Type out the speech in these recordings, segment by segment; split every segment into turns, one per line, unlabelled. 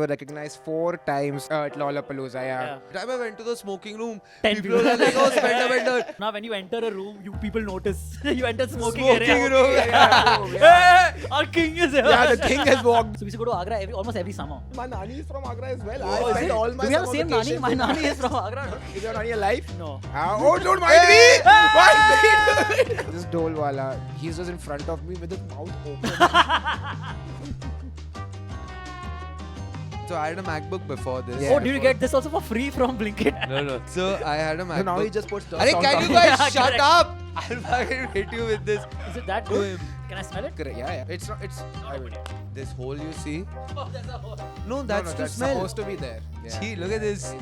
were recognized 4 times at Lollapalooza. Yeah.
The time I went to the smoking room,
10
people were like, "Oh, Spender Bender."
Now when you enter a room, people notice. You enter smoking
Smoking
area.
room.
Hey, our king is here.
Yeah, the king has walked.
So we used to go to Agra almost every summer.
My nani is from Agra as well.
Oh,
I
is
spent
it?
all my
Do we have the
summer
same nani?
vacations
My
in
nani is from Agra. No?
Is your nani alive?
No.
Oh, don't mind me! Mind me! This Dolwala, he's just in front of me with his mouth open.
So I had a MacBook before this.
Yeah.
Oh, did you get this also for free from Blinkit?
No. So I had a
So
MacBook.
now he just puts stuff
Arey,
on
can
top.
you guys
Yeah,
shut
correct.
up? I'll fucking hit you with this.
Is it that
To
good?
him.
Can I smell it?
Correct, yeah. It's not, it's... I mean,
This hole you see?
Oh, there's a hole.
No, that's to
that's
smell.
supposed to be there. Yeah.
Gee, look at this.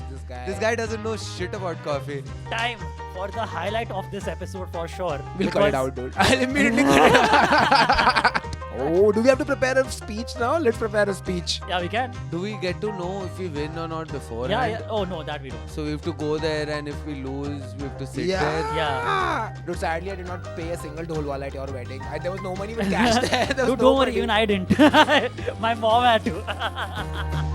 This guy doesn't know shit about coffee.
Time for the highlight of this episode for sure.
We'll cut it
Because-
out, dude. I'll immediately cut it out. Oh, do we have to prepare a speech now? Let's prepare a speech.
Yeah, we can.
Do we get to know if we win or not beforehand?
Yeah. Oh no, that we don't.
So we have to go there, and if we lose, we have to sit
Yeah.
there.
Yeah.
Dude, sadly, I did not pay a single Dolwala at your wedding. There was no money with cash there. There was
Dude, don't worry,
nobody.
even I didn't. My mom had to.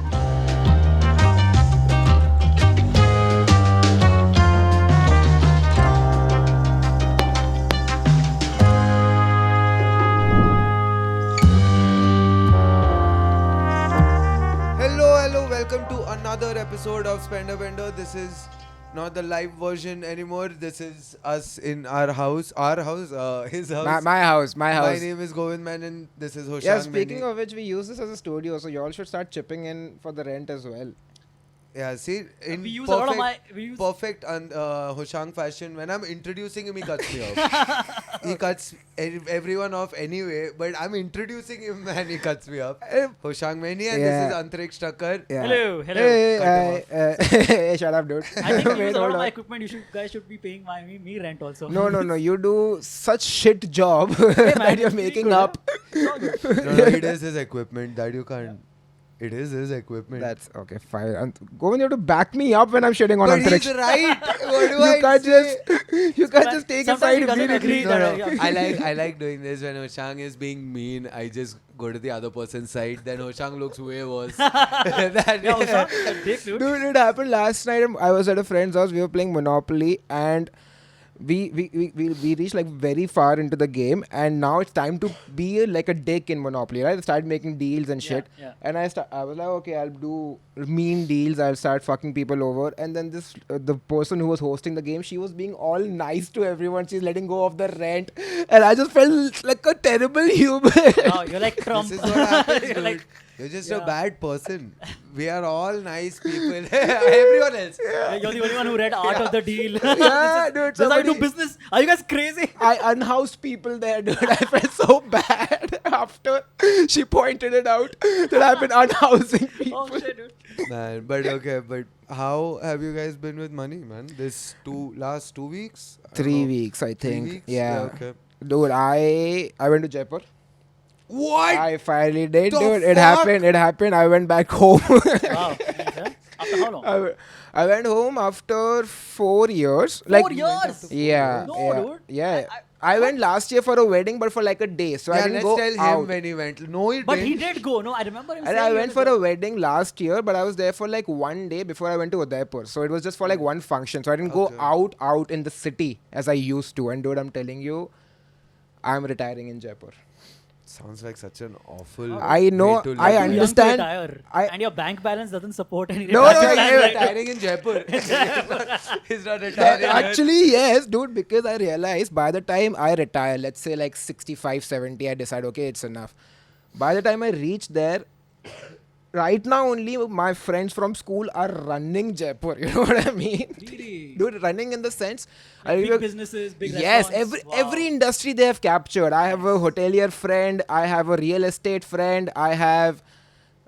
Hello, welcome to another episode of Spender Bender. This is not the live version anymore. This is us in our house. His house.
My house, my house.
My name is Govind Menon. This is Hoshang
Yeah, speaking
Meni.
of which, we use this as a studio, so you all should start chipping in for the rent as well.
Yeah, see, in
We use a lot of
perfect Hoshang fashion. When I'm introducing him, he cuts me off. He cuts everyone off anyway, but I'm introducing him and he cuts me off. Hoshang Meni, and
Yeah.
this is Antariksh Thakkar.
Yeah.
Hello.
Hey, hey, shut up, dude.
I think you
Wait,
use a lot
hold
of my
on.
equipment. Guys should be paying me rent also.
No. You do such shit job that you're making
good,
up.
No, it is his equipment that you can't. It is his equipment.
That's okay, fine. Govind, you have to back me up when I'm shitting on
but
Antariksh.
he's right. What do
You
I
can't
say?
you can't just take a
Sometimes
side
he doesn't
immediately.
agree
No.
that-
I like doing this when Hoshang is being mean. I just go to the other person's side. Then Hoshang looks way worse. That-
Yeah, Hoshang, dick, dude.
Dude, it happened last night. I was at a friend's house. We were playing Monopoly, and we reached like very far into the game, and now it's time to be like a dick in Monopoly, right? Start making deals and shit.
Yeah.
And I was like, okay, I'll do mean deals. I'll start fucking people over. And then this the person who was hosting the game, she was being all nice to everyone. She's letting go of the rent, and I just felt like a terrible human.
Oh, you're like Trump.
This is what happens,
You're
dude.
like,
You're just
Yeah.
a bad person. We are all nice people. Everyone else.
you're the only one who read Art of the Deal.
Yeah, dude.
This is how you do
somebody-
business. Are you guys crazy?
I unhoused people there, dude. I felt so bad after she pointed it out that I've been unhousing people.
Oh shit, dude.
Man, but okay, but how have you guys been with money, man? Last 2 weeks? I don't
3
know.
weeks, I
3
think.
weeks?
Yeah.
Okay.
Dude, I went to Jaipur.
What?
I finally did,
The
dude. It
fuck?
happened. I went back home.
Wow. Yeah. After how long?
I went home after 4 years.
4 years?
Yeah.
No,
yeah,
dude.
Yeah. I went last year for a wedding, but for like a day. So I
yeah,
didn't
let's
go
tell him
out.
when he went. No, he
But
didn't.
he did go. No, I remember him
And
saying
I
he
went
was
for
there.
a wedding last year, but I was there for like one day before I went to Udaipur. So it was just for like one function. So I didn't
Okay.
go out in the city as I used to. And dude, I'm telling you, I'm retiring in Jaipur.
Sounds like such an awful.
I know,
way to
I
live.
Too young to
understand.
retire.
I-
And your bank balance doesn't support any
No,
retirement
no,
plan
yeah,
right now.
Retiring in Jaipur. He's not retiring.
Actually, yes, dude, because I realized by the time I retire, let's say like 65, 70, I decide, okay, it's enough. By the time I reach there, right now only my friends from school are running Jaipur. You know what I mean?
Really?
Dude, running in the sense.
Big businesses, big
Yes,
restaurants.
every industry they have captured. I have a hotelier friend. I have a real estate friend. I have.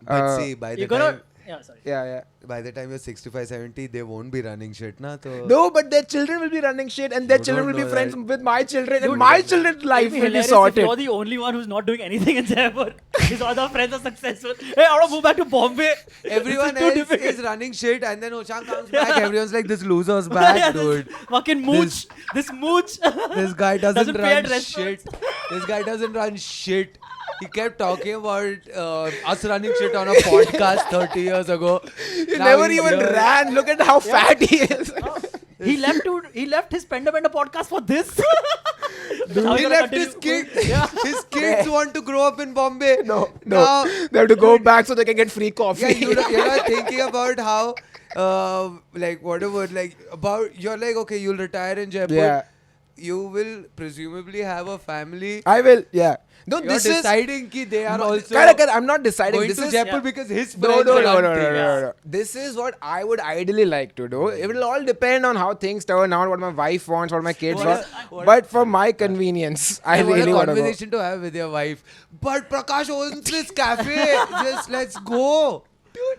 But see, by the
You're gonna...
time
Yeah, sorry.
Yeah.
by the time you're 65, 70, they won't be running shit, na? So
No, but their children will be running shit, and their
You
children will
don't
be
know
friends
that.
with my children, and
Dude,
my children's life
It'd be
will be
hilarious
sorted.
if you're the only one who's not doing anything in Jaipur. His other friends are successful. Hey, I want to move back to Bombay.
everyone
This is too
else
difficult.
is running shit, and then Hoshang comes back. Everyone's like, this loser's back,
Yeah,
dude.
this fucking mooch. This mooch.
This guy doesn't
Doesn't pay at
run
restaurants.
shit. This guy doesn't run shit. He kept talking about us running shit on a podcast 30 years ago.
He
Now
never
he's
even
here.
ran. Look at how fat he is.
He left his Penda Penda podcast for this.
He left his kids. His kids want to grow up in Bombay.
No.
Now,
They have to go back so they can get free coffee.
yeah, you're not thinking about how, like, whatever, like, about, you're like, okay, you'll retire in Jaipur.
Yeah.
You will presumably have a family.
I will. Yeah. No,
You're
this is.
deciding ki they are also
Correct. I'm not deciding.
going
This
to
is
Jaipur
yeah.
because his
No,
friends
no,
are
no, no,
hunting.
no. This is what I would ideally like to do. It will all depend on how things turn out, what my wife wants, what my kids
What
want.
is-
But for my convenience, I
What
really
a
want to go.
conversation to have with your wife. But Prakash owns this cafe. Just let's go.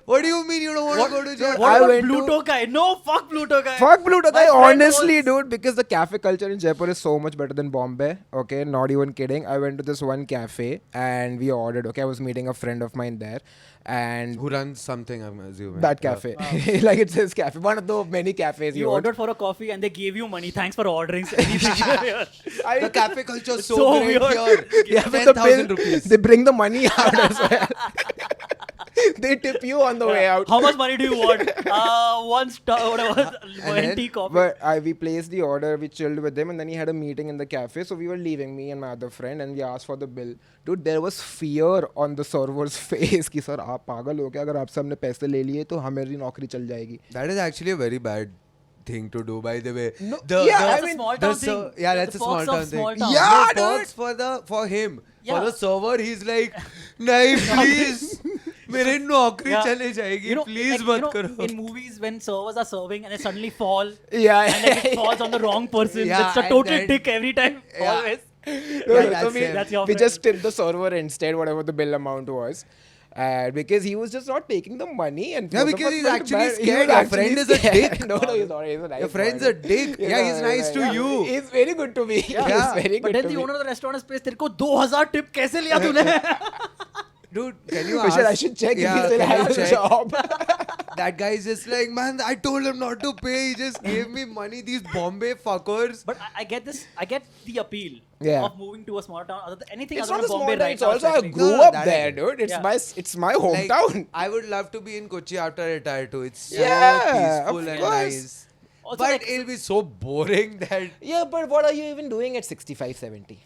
What do you mean you don't want to go to Jaipur?
What
I
about
went to-
Pluto guy? No, fuck Pluto guy.
Fuck Pluto
My
guy,
friend
honestly,
owns-
dude, because the cafe culture in Jaipur is so much better than Bombay. Okay, not even kidding. I went to this one cafe and we ordered. Okay, I was meeting a friend of mine there, and
Who runs something, I'm assuming.
that cafe, like it's his cafe, one of the many cafes
You
owns.
ordered for a coffee and they gave you money. Thanks for ordering anything.
The cafe culture is so,
So
great
weird.
here.
Yeah, with the
10,000
bill,
rupees.
they bring the money out as well. They tip you on the way out.
How much money do you want? One star, whatever.
then-
Tea coffee.
But we placed the order, we chilled with him, and then he had a meeting in the cafe. So we were leaving, me and my other friend, and we asked for the bill. Dude, there was fear on the server's face कि sir आप पागल हो क्या अगर आपसे हमने पैसे ले लिए तो हमारी नौकरी चल जाएगी.
That is actually a very bad thing to do, by the way.
No,
The-
yeah,
the-
I
That's a
mean,
small
the
town
ser-
thing.
yeah, that's
The
a small
perks of
town thing.
small town.
Yeah,
No,
dude.
perks for him.
Yeah.
For the server, he's like, nahi, please. मेरे नौकरी
Yeah.
चले जाएगी.
You know,
Please
like,
मत करो.
in movies when servers are serving and they suddenly fall
Yeah,
and like it falls on the wrong person.
Yeah,
It's a
and
total
then-
dick every time.
Yeah.
Always.
No,
Yeah,
no, so
that's
we,
him.
That's your
we
friend.
just tipped the server instead, whatever the bill amount was. Because he was just not taking the money and
Yeah,
both of
because
us
he's
felt
actually
bad. He
scared.
was
Your
actually
friend is a
scared.
dick.
No, he's not. He's a nice
Your friend's
boy,
a dick.
dude.
Yeah, he's nice to you.
He's very good to me.
Yeah.
He's very
But
good
then
to
the
me.
owner of the restaurant is pissed. तेरे को 2000 tip कैसे लिया तूने?
Dude, can you
Vishal,
ask?
I should check
Yeah,
if he still
can you
has a
check?
job.
That guy is just like, man, I told him not to pay. He just gave me money. These Bombay fuckers.
But I get this. I get the appeal
Yeah.
of moving to a small town. Anything
It's
other
not a
than
small
Bombay
town.
right
It's
now.
also I
especially.
grew
No,
up
that I
there,
get.
dude.
Yeah.
It's my
Like,
hometown.
I would love to be in Kochi after I retire too. It's so
Yeah,
peaceful
of
and
course.
nice.
Also,
But
like-
it'll be so boring that.
Yeah, but what are you even doing at 65, 70?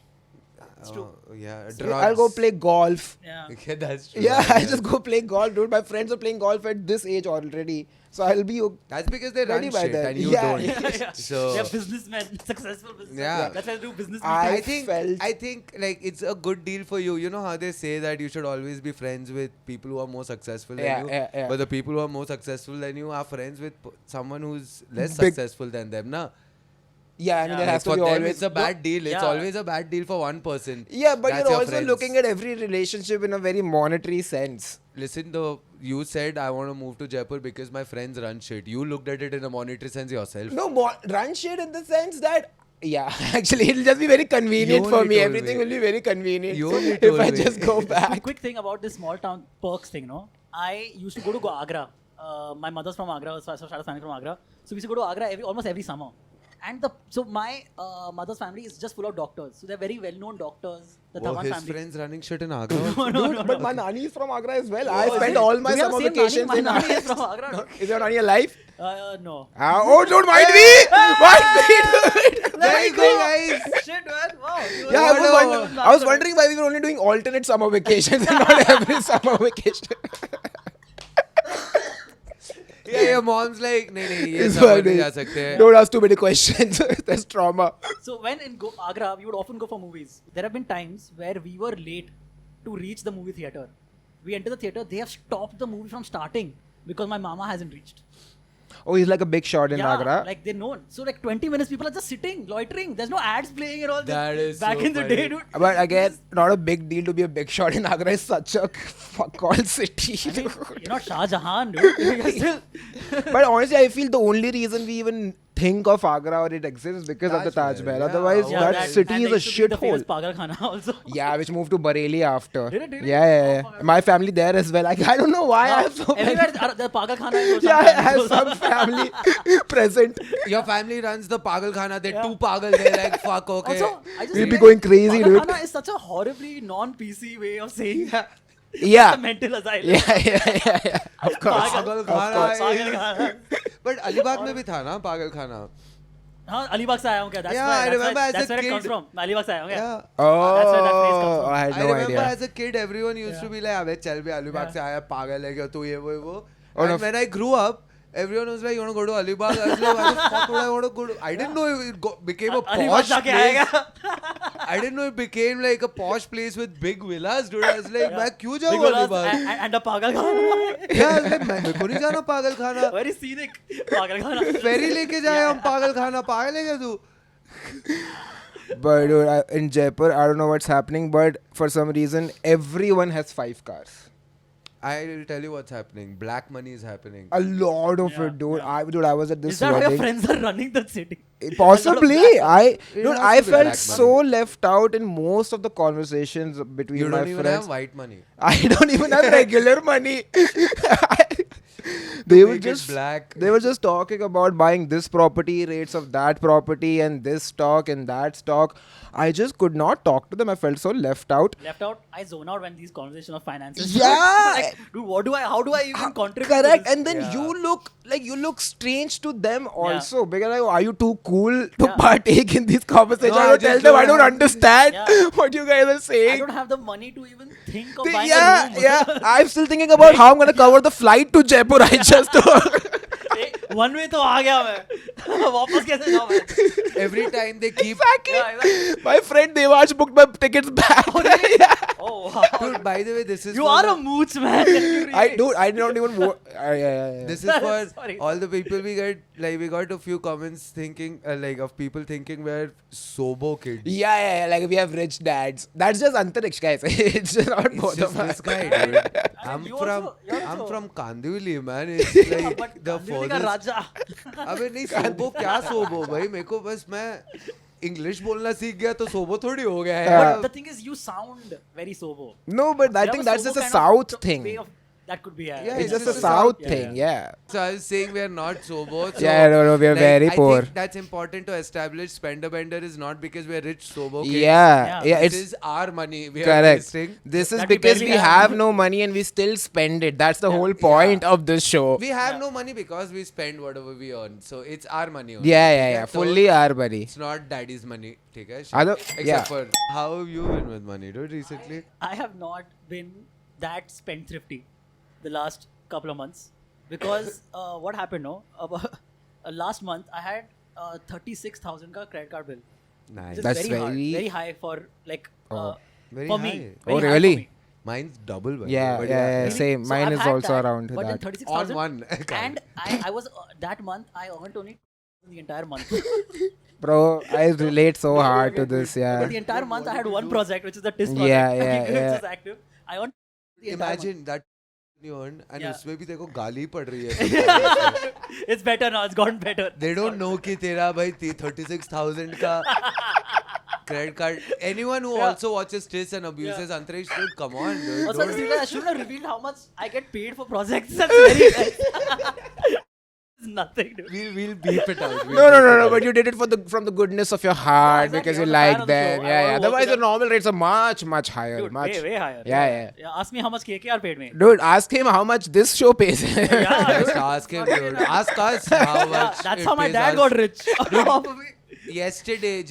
true.
Yeah,
I'll go play golf.
Yeah.
Okay, that's true.
Yeah, I just go play golf, dude. My friends are playing golf at this age already. So I'll be
That's because they
ready
run
by
shit
then.
and you
Yeah,
don't.
yeah.
Yeah.
So
They're businessmen, successful businessmen.
Yeah.
That's why they do business
I
meetings.
I think like it's a good deal for you. You know how they say that you should always be friends with people who are more successful than
Yeah,
you.
yeah, yeah.
But the people who are more successful than you are friends with someone who's less
Big-
successful than them, na?
Yeah, I mean,
Yeah.
there
Like,
has to
for
be
them,
always.
it's a bad deal. It's
Yeah.
always a bad deal for one person.
Yeah, but
That's
you're
your
also
friends.
looking at every relationship in a very monetary sense.
Listen, though, you said I want to move to Jaipur because my friends run shit. You looked at it in a monetary sense yourself.
No, run shit in the sense that. Yeah, actually, it'll just be very convenient
You
for
only
me.
told
Everything
me.
will be very convenient
You only
if
told
I
me.
just go back.
Quick thing about this small town perks thing, no? I used to go to Agra. My mother's from Agra, so I started family from Agra. So we used to go to Agra almost every summer. And so my mother's family is just full of doctors. So they're very well-known doctors. The
Oh,
Dhawan
his
family.
friends running shit in Agra.
Dude, but my nani is from Agra as well.
Oh,
I
is
spent
it?
all my
Do we have
summer
same nani?
vacations
My
in
nani
Agra.
is from Agra.
No, is your nani alive?
No.
Oh, dude, might be! Might be, dude!
There you go, guys.
Shit, man. Wow. You
Yeah,
were-
I was wondering why we were only doing alternate summer vacations and not every summer vacation.
Yeah, your mom's like, नहीं नहीं ये
It's
समझ
fine,
नहीं
dude.
जा सकते.
Don't ask too many questions. There's trauma.
So when in Agra, we would often go for movies. There have been times where we were late to reach the movie theater. We enter the theater, they have stopped the movie from starting because my mama hasn't reached.
Oh, he's like a big shot in
yeah,
Agra.
like they know. So like 20 minutes, people are just sitting, loitering. There's no ads playing and all.
That is
back
so
in the
funny.
day, dude.
But again, not a big deal to be a big shot in Agra. It's such a fuck all city.
I mean, you're not Shah Jahan, dude. You're still.
But honestly, I feel the only reason we even think of Agra or it exists because of the
Taj
Taj
Mahal,
Mahal.
yeah.
Otherwise,
Yeah,
that city
and
is
there
a
used to be the famous
shithole.
Pagal Khana also.
Yeah, which moved to Bareilly after.
Did it?
Yeah. My family there as well. I don't know why I have so many.
Everywhere the Pagal Khana is
Yeah, I have some family present.
Your family runs the Pagal Khana. They're too pagal. They're like, fuck, okay.
Also, I just
We'll
feel
be
like
going crazy,
Pagal
dude.
Khana is such a horribly non-PC way of saying that.
Yeah.
It's a mental asylum.
Yeah. Of course.
Pagal
Of
Khana
course,
is-
Pagal Khana.
But Alibag में भी था ना Pagal Khana.
हाँ, अलीबाग से आया हूँ क्या?
Yeah, I remember as a
that's where it comes
kid.
from. मैं अलीबाग से आया हूँ क्या?
Yeah.
Oh,
That's where that phrase comes from.
I had
I
no
remember
idea.
as a kid, everyone used to be like, "अबे चल बे अलीबाग से आया पागल है क्या तू ये वो."
Oh,
And
no.
when I grew up, everyone was like, "You want to go to Alibag?" I was like, "Why the fuck would I want to go to?" I didn't know it became a
Alibag
posh
जाके
place.
आएगा.
I didn't know it became like a posh place with big villas, dude. I was like, मैं क्यों
Big
जाऊँ
Willas
Alibag?
and the Pagal Khana.
Yeah, I was like, मेरे को नहीं जाना पागल खाना.
Very scenic. Pagal Khana.
फेरी लेके जाए हम पागल खाना. पागल है क्या तू?
But dude, in Jaipur, I don't know what's happening, but for some reason, everyone has 5 cars.
I'll tell you what's happening. Black money is happening.
A lot of
Yeah,
it, dude.
yeah.
I was at this
Is that how your
wedding.
friends are running the city?
Possibly,
It
dude,
has
I
to be
felt
black
so
money.
left out in most of the conversations between
You
my
don't even
friends.
have white money.
I don't even have regular money. They were
make it
just
black.
They were just talking about buying this property, rates of that property, and this stock and that stock. I just could not talk to them. I felt so left out.
Left out, I zone out when these conversations of finances.
Yeah.
Like, dude, how do I even contribute?
Correct.
To this?
And then
Yeah.
you look strange to them also. Because like, are you too cool to
Yeah.
partake in these conversations?
No,
I
I
would
just
tell them I
don't
don't
have-
understand
Yeah.
what you guys are
I
saying.
don't have the money to even think of
Th-
buying
yeah,
a room.
yeah. I'm still thinking about how I'm gonna cover the flight to Jaipur. I just
One way तो आ गया मैं. वापस कैसे जाऊँ मैं?
Every time they keep.
exactly.
Yeah, exactly.
My friend Devansh booked my tickets back. Yeah.
Oh wow.
Dude, by the way, this is.
You
for
are
the-
a mooch man. You really-
I don't even. Yeah.
This is for
Sorry.
all the people we get. Like we got a few comments thinking, like of people thinking we're sobo kids.
Yeah. Like we have rich dads. That's just Antariksh, guys. It's just not
It's
both
just
of
this
us.
guy, dude. I'm
you
from
also- you're
I'm
also-
from Kandivali, man. It's like
But
the
Kandivali का
furthest.
राजा.
अबे नहीं सोबो क्या सोबो भाई मेरे को बस मैं English बोलना सीख गया तो सोबो थोड़ी हो गया है
But the thing is, you sound very sober.
No, but I
You
think
have
that's just
sober
a
kind of
South
way
thing.
of- That could be.
Yeah,
It's just a
a
South
yeah,
thing. Yeah.
So I was saying we are not sobo. So
Yeah, no, we are very
I
poor.
think that's important to establish. Spender Bender is not because we are rich sobo kids.
Yeah.
Yeah,
It's
This is our money. We are
correct.
wasting.
This is
That we
because
barely
we
have.
have no money and we still spend it. That's the whole point of this show.
We have
Yeah.
no money because we spend whatever we earn. So it's our money. Only.
Yeah.
So
Fully our money.
It's not daddy's money. ठीक है?
Other-
Except
yeah.
for how have you been with money, dude? Recently?
I have not been that spendthrifty the last couple of months because what happened? No, last month I had 36,000 ka credit card bill.
Nice.
Which is
That's
very high for like
Very
for
high.
me.
Oh,
Very high
really?
for me.
Mine's double. by the way,
Yeah,
but
yeah. Same.
So
Mine
I've
is
had
also
that,
around
but then
that.
36,000
On one account.
and I was that month I earned only the entire month.
Bro, I relate so hard to this.
But
Yeah.
the entire month I had one project, which is the TIS project.
Yeah,
which
yeah.
is active. I earned the entire month.
Imagine that you earn and
Yeah.
उसमें भी तेरे को गाली पड़ रही है.
It's better now. It's gotten better.
They don't know कि तेरा भाई 36,000 का credit card. Anyone who
Yeah.
also watches TIS and abuses Antariksha, dude, come on, dude.
Also, I
Don't-
just realized I shouldn't have revealed how much I get paid for projects. That's very nice. It's nothing, dude.
We'll beep it out. We'll
No,
beep it out.
but you did it from the goodness of your heart
exactly.
because
I
you
was a fan
like
of the
them.
show. I
Yeah.
wanna work
Otherwise,
with
the normal rates are much higher.
Dude,
much.
way higher.
Yeah.
Ask me how much KKR paid me.
Dude, ask him how much this show pays.
Yeah,
Just
dude.
ask him, dude. Ask us how
Yeah,
much.
that's
it
how my
pays
dad
us.
got rich. Off of me.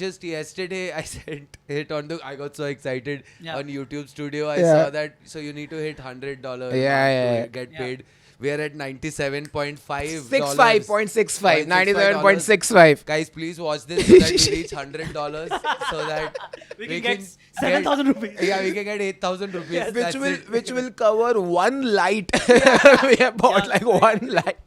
Just yesterday, I sent it on the. I got so excited
Yeah.
on YouTube Studio. I
Yeah.
saw that. So you need to hit $100.
Yeah.
To get
Yeah.
paid. We are at 97.5.
65.65. 97.65.
Guys, please watch this so that we reach $100 so that
We can get 7,000 rupees.
Yeah, we can get 8,000 rupees.
Yes.
That's it.
Which will cover one light. We have bought
Yeah.
like one light.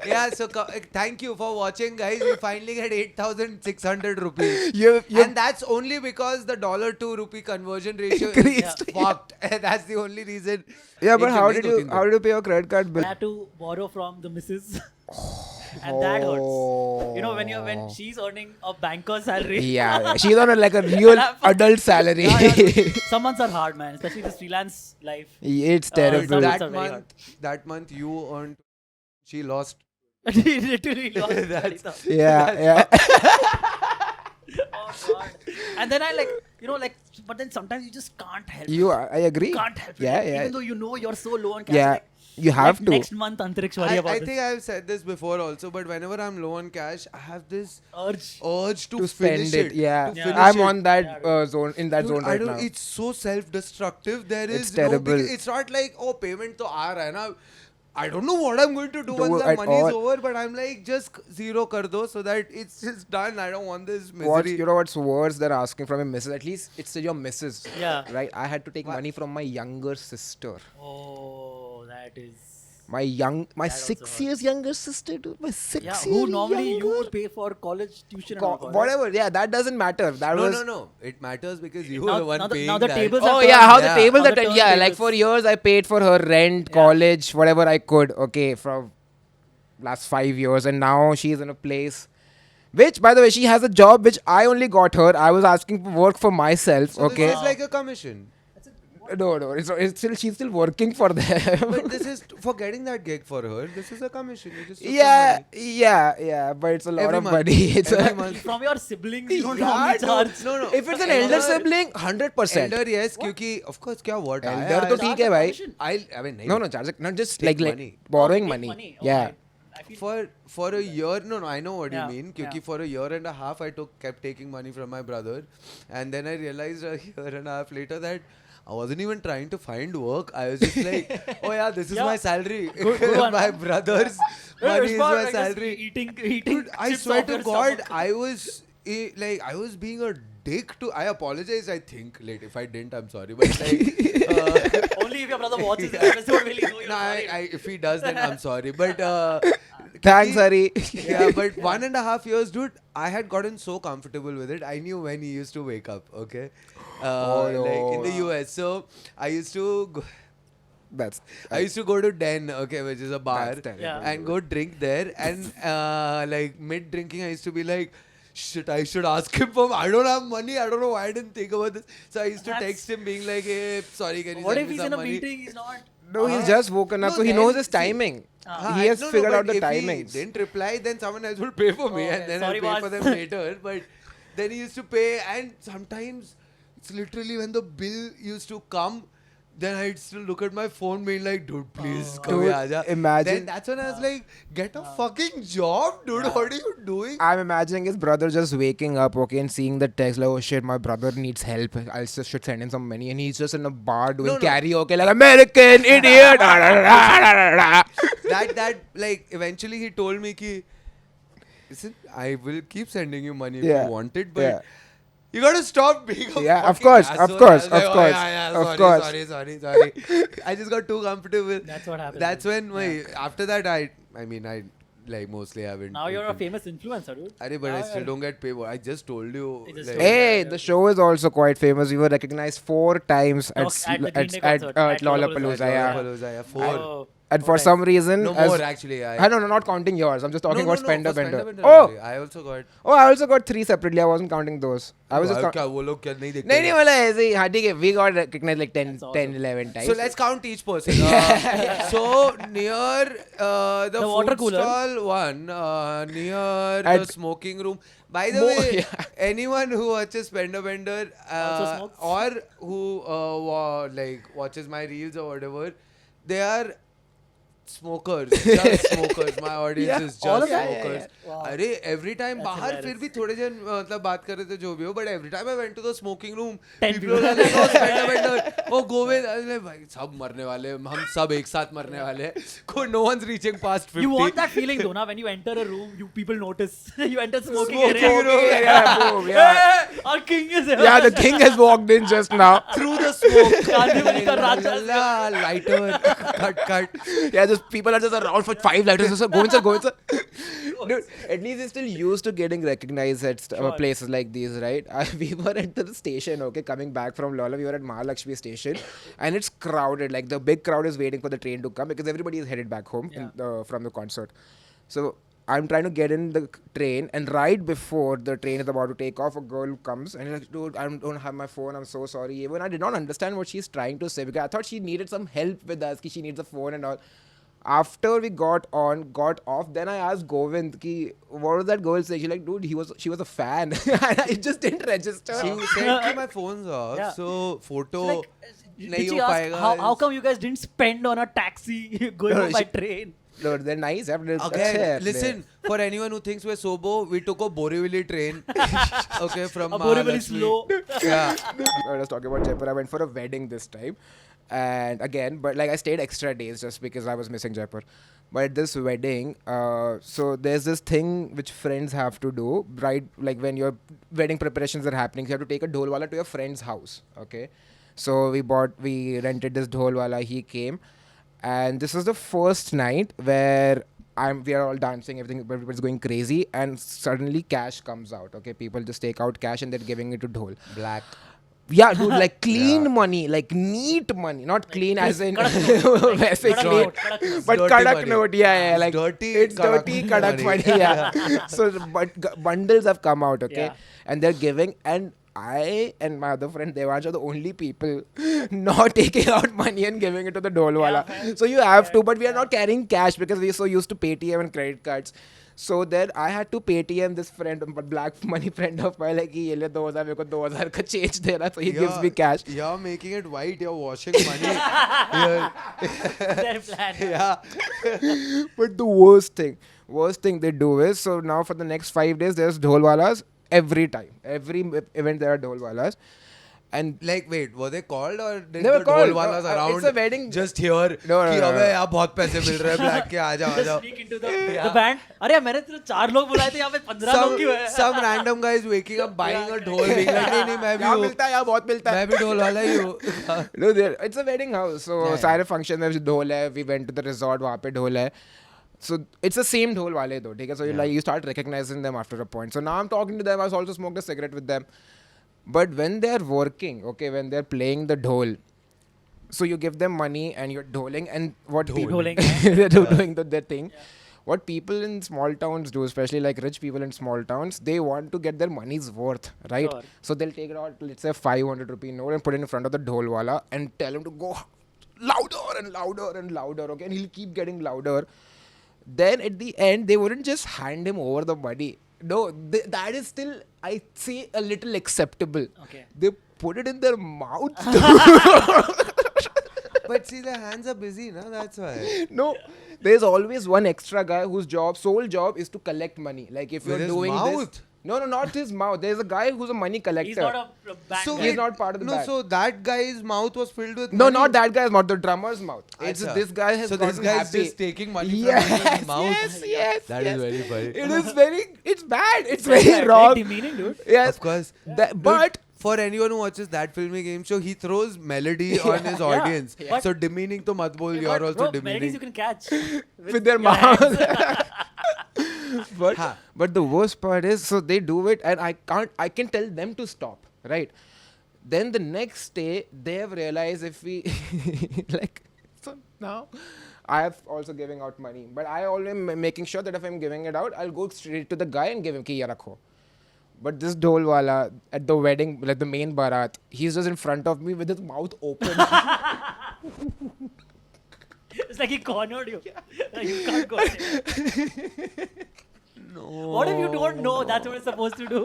Yeah, so thank you for watching, guys. We finally get 8,600 rupees.
You
And that's only because the dollar to rupee conversion ratio
Increased.
is fucked. That's the only reason.
yeah, but
एक
how
नहीं,
did
दो
you
तीन
how did you pay your credit card
I
bill?
had to borrow from the missus. and that hurts. You know, when she's earning a banker's salary.
Yeah, she's on like a real adult salary.
Some months are hard, man, especially this freelance life.
It's
some
terrible.
months are very hard.
That month you earned, she lost.
Literally lost
That's-
Sarita.
Yeah.
Oh god. And then I like, you know, like, but then sometimes you just can't help
You, I agree.
it. Can't help
Yeah,
it.
yeah.
Even though you know you're so low on cash.
Yeah,
like,
you have to.
Next month, Antariksh, worry about
I
this.
think I've said this before also, but whenever I'm low on cash, I have this
Urge.
to
To spend
finish
it. Yeah,
to finish
I'm
it.
on that
Yeah,
zone, in that
Dude,
zone
I
right
don't,
now.
it's so self-destructive. There
It's
is no
terrible.
it's not like, oh, payment to aa raha hai na. I don't know what I'm going to do
Do
once the
at
money is
all.
over, but I'm like, just zero kar do so that it's just done. I don't want this
What,
misery.
you know what's worse? They're asking from your missus. At least it's your missus.
Yeah.
Right? I had to take money from my younger sister.
Oh, that is.
My
That also
6
hurts.
years younger sister, dude. My 6
Yeah,
years
who normally
younger.
you would pay for college tuition and all that, right?
Whatever. Yeah, that doesn't matter. That was.
No. It matters because you
Now-
are the one
now the-
paying
now the
that.
tables
Oh
are
yeah,
turned.
how the
Yeah.
tables
How
are
the
turned. Yeah, like
turntables.
for years I paid for her rent, college, whatever I could. Okay, from last 5 years, and now she's in a place. Which, by the way, she has a job which I only got her. I was asking for work for myself.
So
Okay.
this is like a commission.
No. It's still she's still working for them.
But this is for getting that gig for her. This is a commission. You just took some
yeah,
money.
yeah. But it's a lot
Every
of
month.
money. It's
Every
a,
month.
From your siblings, you don't
Yeah,
normally charge.
No.
if it's an elder sibling, 100%.
Elder, yes, क्योंकि of course क्या what
Elder तो ठीक है भाई.
I mean
No, charge it. Not just
Take
like
money.
borrowing
Take
money.
Oh,
Yeah.
I feel
for a year no I know what
Yeah,
you mean
yeah.
क्योंकि for a year and a half I kept taking money from my brother, and then I realized a year and a half later that I wasn't even trying to find work. I was just like, oh yeah, this is
Yeah.
my salary.
Good one.
My brother's
Yeah,
money
it's
is
about,
my
like, just
salary.
Eating
Dude, I
chips
swear
off
to
your
God,
stomach.
I was I was being a dick to. I apologize. I think late. If I didn't, I'm sorry. But like,
Only if your brother watches this episode will he know you're
no,
sorry.
if he does, then I'm sorry. But
Thanks, Hari.
yeah, but 1.5 years, dude, I had gotten so comfortable with it. I knew when he used to wake up. Okay, like in the US. So I used to.
That's.
I used to go to Den, okay, which is a bar,
That's terrible.
Yeah.
and go drink there. And like mid drinking, I used to be like, shit, I should ask him for. I don't have money. I don't know why I didn't think about this. So I used to
That's-
text him, being like, hey, sorry, can you
What
send
if
me
he's
some
in a
money?
meeting? He's not.
No, he's just woken up,
No,
so he
then
knows his
see-
timing.
Ah.
He has
No,
figured
but
out the
if
timings.
he didn't reply, then someone else would pay for me,
Oh,
and then
sorry,
I'll pay for
boss.
them later. But then he used to pay, and sometimes it's literally when the bill used to come, then I'd still look at my phone, being like, dude, please come
Dude,
here. Aja.
imagine-
Then that's when I was like, get a fucking job, dude. What are you doing?
I'm imagining his brother just waking up, okay, and seeing the text like, oh shit, my brother needs help. I just should send him some money, and he's just in a bar doing
No.
karaoke like American idiot.
that like eventually he told me ki, listen, I will keep sending you money if
Yeah.
you want it, but
Yeah.
you gotta stop being a
Yeah, of
fucking
course, of
asshole.
course,
I was like,
of
"Oh,
course,
yeah,
of
sorry,
course."
sorry. I just got too comfortable.
That's what happens.
That's when my after that I mean I like mostly haven't.
Now you're a
taken-
famous influencer, dude.
Arey, but I
Now
still
you're-
don't get paid. I just told you.
You just
like-
told me.
Hey, the show is also quite famous. We were recognized 4 times
No,
at
at the Green Day concert, at
Lollapalooza. Yeah.
Lollapalooza, yeah, 4.
Oh,
And for
okay.
some reason,
No
as-
more actually.
No, not counting yours. I'm just talking about Spender
for
Bender.
Spender
Oh,
only. I also got.
I also got 3 separately. I wasn't counting those. I was just.
क्या वो लोग क्या नहीं देखते
नहीं मतलब ऐसे ही हाँ ठीक है we got recognized like 10
That's awesome.
11 times.
So let's count each person. So near the
The
food
water cooler.
stall one, near the
At-
smoking room. By the
Mo-
way,
yeah.
anyone who watches Spender Bender
Also smokes?
or who like watches my reels or whatever, they are smokers, just smokers. My audience
Yeah,
is
all
just
of them?
smokers.
Yeah, yeah. Wow.
अरे every time
That's
बाहर फिर
hilarious.
भी थोड़े जन मतलब बात कर रहे थे जो भी हो, but every time I went to the smoking room,
10
people were like, oh, Spender Bender, oh, Govind. I was like, भाई सब मरने वाले हैं, हम सब एक साथ मरने वाले हैं. कोई no one's reaching past 50.
You want that feeling though, na? When you enter a room, you people notice. You enter smoking
Smoking
area.
room.
yeah, boom, yeah.
Hey, our king is here.
Yeah, the king has walked in just now.
through the smoke.
Kandivali ka Raja.
La, lighter, cut.
Yeah, just people are just around for 5 lighters. Sir, go in, sir. Dude, at least they're still used to getting recognized at
Sure.
places like these, right? We were at the station, okay, coming back from Lola. We were at Mahalakshmi station, and it's crowded. Like the big crowd is waiting for the train to come because everybody is headed back home
Yeah.
from the concert. So I'm trying to get in the train, and right before the train is about to take off, a girl comes and is like, dude, I don't have my phone. I'm so sorry. Even I did not understand what she's trying to say because I thought she needed some help with us. Ki she needs a phone and all. After we got off, then I asked Govind, ki, what was that girl saying? She's like, dude, she was a fan. It just didn't register.
She said कि my phone's off,
Yeah.
so photo
Like,
नहीं
did she
हो
ask
पाएगा.
how come you guys didn't spend on a taxi going
No,
on by
she-
train?
No, they're nice.
Again,
Okay,
listen, for anyone who thinks we're sober, we took a Borivali train. Okay, from
A Borivali
Mahalakshmi.
slow.
Yeah.
I was talking about Jaipur. I went for a wedding this time. And again, but like I stayed extra days just because I was missing Jaipur. But at this wedding, so there's this thing which friends have to do, right? Like when your wedding preparations are happening, you have to take a dholwala to your friend's house. Okay. So we rented this dholwala. He came. And this was the first night where we are all dancing, everybody's going crazy. And suddenly cash comes out. Okay. People just take out cash and they're giving it to dhol.
Black.
Yeah, dude, like clean
Yeah.
money, like neat money, not clean as in
kadak note.
वैसे
Kadak
clean,
note, kadak note.
but
Dirty
kadak
money.
note, yeah,
It's
like
dirty
it's
kadak
dirty kadak money,
money.
yeah. So, but bundles have come out, okay,
Yeah.
and they're giving, and I and my other friend Devansh are the only people not taking out money and giving it to the dolwala.
Yeah,
So you have to, but we are not carrying cash because we're so used to Paytm and credit cards. So then I had to Paytm this friend, but black money friend of mine, like ये ले 2000 मेरे को 2000 का change देना, so he gives me cash.
You're making it white. You're washing money.
Their plan.
Yeah.
But the worst thing they do is, so now for the next 5 days there's dholwalas every time, every event there are dholwalas, and
Like, wait, were they called or did
They were
the
called.
dholwalas
No,
around
it's a wedding.
just here
No,
कि
no,
अबे
no.
यहाँ बहुत पैसे मिल रहे हैं black के आ
Just
जाओ
sneak into the band. अरे मैंने तो 4 लोग बुलाए थे यहाँ पे 15 लोग क्यों है?
some random guy is waking up buying a dhol being like नहीं मैं भी
यहाँ
हूँ
मिलता है, यहाँ बहुत मिलता है.
मैं भी ढोल वाला ही हूँ.
No, it's a wedding house. So
Yeah, yeah.
सारे function में ढोल है. We went to the resort, वहाँ पे ढोल है. So it's the same ढोल वाले though. ठीक है? So you start recognizing them after a point. So now I'm talking to them. I also smoked a cigarette with them. But when they're working, okay, when they're playing the dhol, so you give them money and you're dholing, and what people
Dholing,
they're doing their thing. What people in small towns do, especially like rich people in small towns, they want to get their money's worth, right?
Sure.
So they'll take it out, let's say 500 rupee note, and put it in front of the dhol wala and tell him to go louder and louder and louder, okay? And he'll keep getting louder. Then at the end, they wouldn't just hand him over the money. No, that is still, I say, a little acceptable.
Okay.
They put it in their mouth.
But see, their hands are busy, na? That's why.
No, there's always one extra guy whose sole job is to collect money. Like if
With
you're
his
doing
mouth?
this. No, not his mouth. There's a guy who's a money collector.
He's not a band
So
guy.
He's not part of the
no,
band.
so that guy's mouth was filled with
No,
money.
not that guy's mouth. The drummer's mouth. It's
Acha.
this guy has
So this
gotten
guy's
happy.
just taking money from
Yes,
his mouth.
yes.
That is very funny.
It is very. It's bad. It's
Very
very wrong.
demeaning, dude.
Yes,
Of course.
That- but
for anyone who watches that filmy game show, he throws melody on his
Yeah.
audience.
Yeah.
So demeaning to mat bol, you're
But,
also
bro, melodies you
demeaning.
can catch
with their
your
mouth.
hands.
but
Ha.
but the worst part is, so they do it, and I can tell them to stop, right? Then the next day they have realized if we like, so now I have also giving out money, but I always making sure that if I'm giving it out, I'll go straight to the guy and give him ki ye rakho. But this dhol wala at the wedding, like the main barat, he's just in front of me with his mouth open.
It's like he cornered you. You can't go there.
No.
What if you don't know that's what it's supposed to do?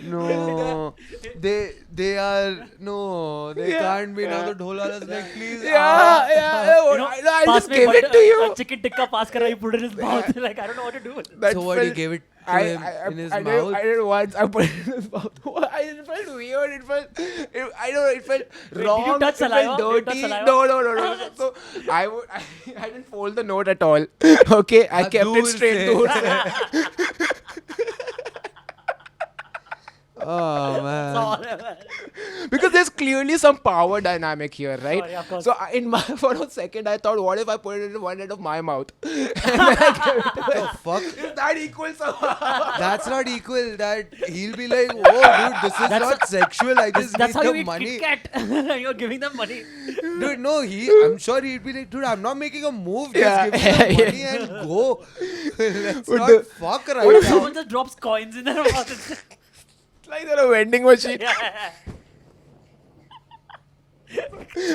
No. They are no. They
Yeah.
can't be now. The dhol wala's like, please.
You know,
I'll
pass
just
me
give it to you.
chicken tikka pass kara, you put it in his mouth. Like, I don't know what to do with it.
That
So what, you
felt-
gave it to him in his mouth?
I did once. I put it in his mouth. It felt weird. I don't know. It felt wrong.
did you touch
it
saliva?
felt
Did you touch
dirty.
saliva?
No. So I didn't fold the note at all. Okay, I kept it
दूर
straight.
से.
दूर से.
Oh
It's
man.
all-
Because there's clearly some power dynamic here, right?
Sure, yeah, of course.
So for a second I thought, what if I put it in one end of my mouth? And then I give it to
The
him.
fuck?
Is that equal somehow?
That's not equal. That he'll be like, oh, dude, this is
That's
not sexual. I just
That's how
need
you
the
eat
money.
Kit Kat. You're giving them money.
Dude, no, I'm sure he'd be like, dude, I'm not making a move. Just
Yeah,
give me the
yeah,
money and go. Let's
But
not
the-
fuck
What
right
if
now.
someone just drops coins in their mouth?
It's like they're a vending machine.
Yeah.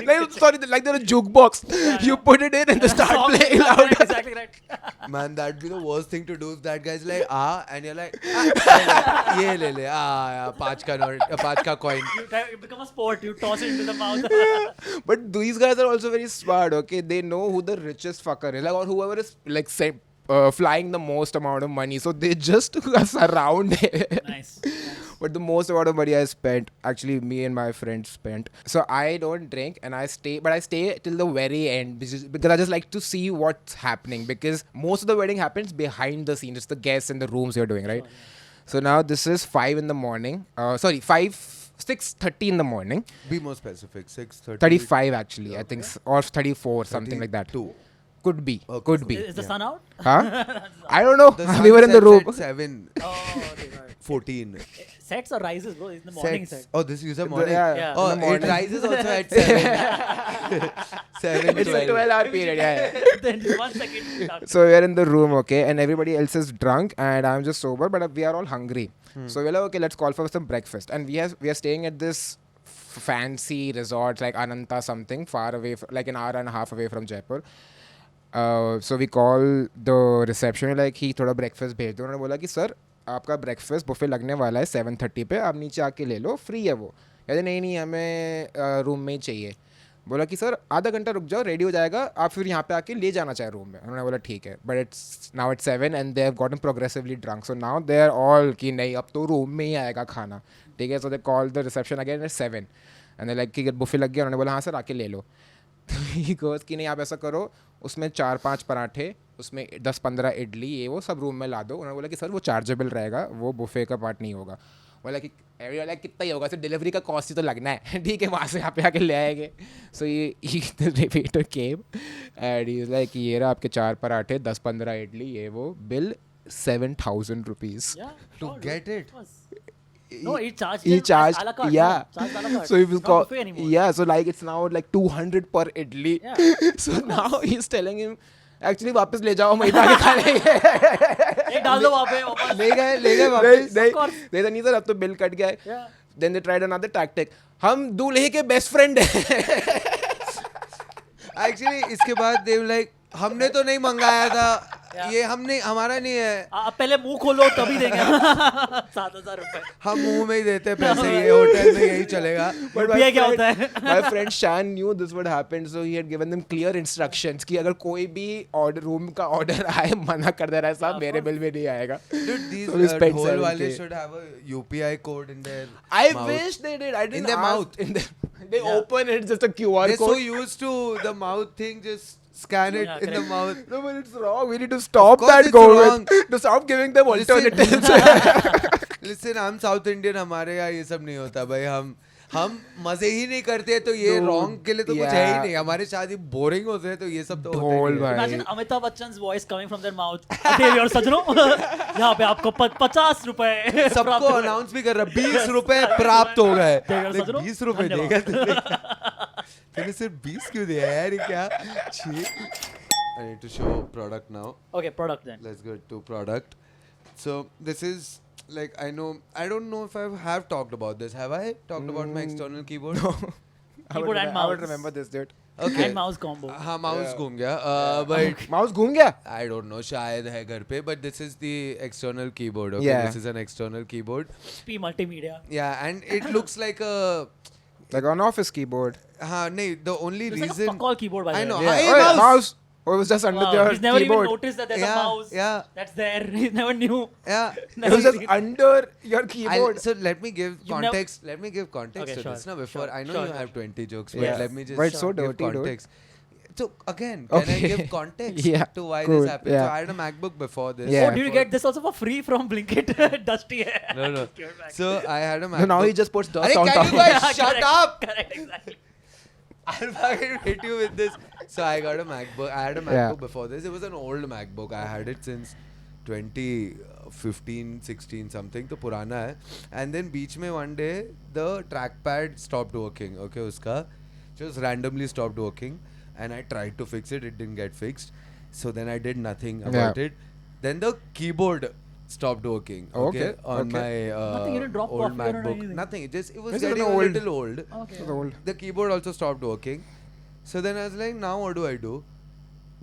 Like, sorry, like they're a jukebox. You put it in and they start
Song
playing
is
louder.
exactly right.
Man, that'd be the worst thing to do if that guy's like, and you're like, ye le le, yeah, पाँच का coin.
You become a sport. You toss it into the mouth.
But these guys are also very smart, okay? They know who the richest fucker is, like, or whoever is like flying the most amount of money. So they just surround it.
Nice.
But the most amount of money I spent, actually me and my friends spent. So I don't drink and I stay till the very end because I just like to see what's happening, because most of the wedding happens behind the scenes. It's the guests and the rooms you're doing, right? So now this is 5 in the morning. 6:30 in the morning.
Be more specific. 6:30.
35 actually, I think, or 34, something like that.
32.
Could be.
Okay.
Could be.
Is the sun out?
Huh? I don't know.
The
We
sun
were in the
sets
room.
at 7.
Oh, okay, right.
14.
Sets or rises, bro? It's the morning
Sets.
set.
Oh, this is a morning.
Yeah.
Oh,
in the
it
morning.
rises also at 7. 7,
It's a
12.
12-hour period, yeah.
Then 1 second. Start.
So we're in the room, okay, and everybody else is drunk and I'm just sober, but we are all hungry. So we're like, okay, let's call for some breakfast. And we are staying at this fancy resort like Ananta something, far away, like an hour and a half away from Jaipur. So we call the reception, like he थोड़ा breakfast भेज दो. उन्होंने बोला कि sir आपका breakfast buffet लगने वाला है 7:30 पे, आप नीचे आके ले लो, फ्री है वो. कहते नहीं हमें रूम में ही चाहिए. बोला कि सर आधा घंटा रुक जाओ, रेडी हो जाएगा, आप फिर यहाँ पे आके ले जाना चाहे रूम में. उन्होंने बोला ठीक है. But it's now at 7 and they have gotten progressively drunk. So now they are all कि नहीं अब तो रूम में ही आएगा खाना, ठीक है. So they call the reception again at 7 and they like कि बुफे लग गया. उन्होंने बोला हाँ सर आके ले लो. ही गोस कि नहीं आप ऐसा करो, उसमें 4-5 पराठे, उसमें 10-15 इडली, ये वो सब रूम में ला दो. उन्होंने बोला कि सर वो चार्जेबल रहेगा, वो बुफे का पार्ट नहीं होगा. बोला कि एवरी कितना ही होगा, सिर्फ डिलीवरी का कॉस्ट ही तो लगना है, ठीक है, वहाँ से यहाँ पे आके ले आएंगे. सो ये waiter came and he is like ये रहा आपके 4 पराठे, 10-15 इडली, ये वो bill 7,000 rupees.
Yeah.
To
sure,
get
dude.
it.
No, he charged.
He
them as
charged,
a la carte,
yeah.
no? Charged a la carte.
So he was
Not
called,
buffet anymore.
yeah. So like it's now like 200 per idli.
Yeah.
So now he's telling him, actually वापस ले जाओ, वहीं पे आके खा लेंगे.
एक डाल दो वहाँ पे वापस.
ले गए वापस.
नहीं
course.
नहीं नहीं सर अब तो बिल कट गया है.
Yeah.
Then they tried another tactic. हम दूल्हे के बेस्ट फ्रेंड हैं.
Actually, इसके बाद they were like, हमने तो नहीं मंगाया था,
Yeah.
ये हमने हमारा नहीं है,
आप पहले मुंह खोलो तभी देंगे. 7,000 रुपए.
हम मुंह में ही देते हैं पैसे, ये होटल में यही चलेगा.
But
रुपया क्या होता है?
my friend Shan knew this would happen, so he had given them clear instructions कि अगर कोई भी order room का order आए, मना कर दे रहा है साहब, मेरे बिल में नहीं आएगा.
Dude, these
So we spent
ढोल
7K.
वाले should have a UPI code in their
I
mouth.
wish they did. I didn't
their
ask.
mouth.
They open it, just a QR
They're
code.
so used to the mouth thing, just scan it
Yeah,
in the
correct.
mouth.
No, but it's wrong. We need to stop
course
that
it's
going.
wrong.
To stop giving them
Listen.
alternatives.
Listen, I'm South Indian, हमारे यहाँ ये सब नहीं होता भाई. हम मजे ही नहीं करते, तो ये
Dude,
रॉन्ग के लिए तो कुछ है ही
yeah.
नहीं. हमारी शादी बोरिंग होते हैं, तो ये सब तो होता
ढोल
ही नहीं है.
भाई.
Imagine Amitabh Bachchan's voice coming from their mouth. अकेले और सजनों, यहाँ पे आपको 50 रुपए.
सबको अनाउंस भी कर रहा, 20 रुपए प्राप्त हो गए.
देगा सजनों,
20 रुपए
धन्यवाद.
देगा तूने सिर्फ 20 क्यों दिया यार, ये क्या छी. I need to show product now.
Okay, product then.
Let's go to product. So this is like, I don't know if I have talked about this. Have I talked about my external keyboard?
No.
Keyboard and
I would
mouse.
remember this, dude.
Okay.
And mouse combo.
हाँ, mouse
Yeah.
घूम गया. But
Mouse घूम गया.
I don't know, शायद है घर पे. But this is the external keyboard. Okay,
Yeah.
this is an external keyboard.
HP multimedia.
Yeah, and it looks like a.
Like an office keyboard.
हाँ, नहीं. The only
It's like a
reason.
fuck all keyboard by
I
the
know.
way.
Yeah.
Hey,
Oh, yeah,
mouse.
mouse. Oh, it was just under
Wow,
your
he's never
keyboard.
even noticed that there's
Yeah,
a mouse
yeah.
that's there. He never knew.
Yeah.
It
Never
was just
seen.
under your keyboard.
So let me give
You've never-
context. Let me give context
Okay,
to
sure,
this now before.
sure,
I know
sure,
you
sure.
have 20 jokes,
Yes.
but let me just
But it's so
give
dirty, dude.
context. So again, can I
Okay.
give context
Yeah,
to why
cool,
this happened?
yeah.
So I had a MacBook before this.
Yeah.
Oh, did you get this also for free from Blinkit? Dusty.
No. So I had a MacBook.
So now he just puts dust
Arey,
on
can
top.
you guys shut
Correct,
up?
Correct, exactly.
I'll fucking hit you with this. So I got a MacBook. I had a
Yeah.
MacBook before this. It was an old MacBook. I had it since 2015, 16 something. तो पुराना है. And then बीच में one day the trackpad stopped working. Okay, उसका just randomly stopped working. And I tried to fix it. It didn't get fixed. So then I did nothing about
Yeah.
it. Then the keyboard stopped working. Okay,
Okay,
on
okay.
my
Nothing, you didn't drop
old
coffee or
MacBook.
anything?
Nothing. It was
Is it
getting
an
a
old-
little old.
Okay.
It's old.
The keyboard also stopped working. So then I was like, now what do I do?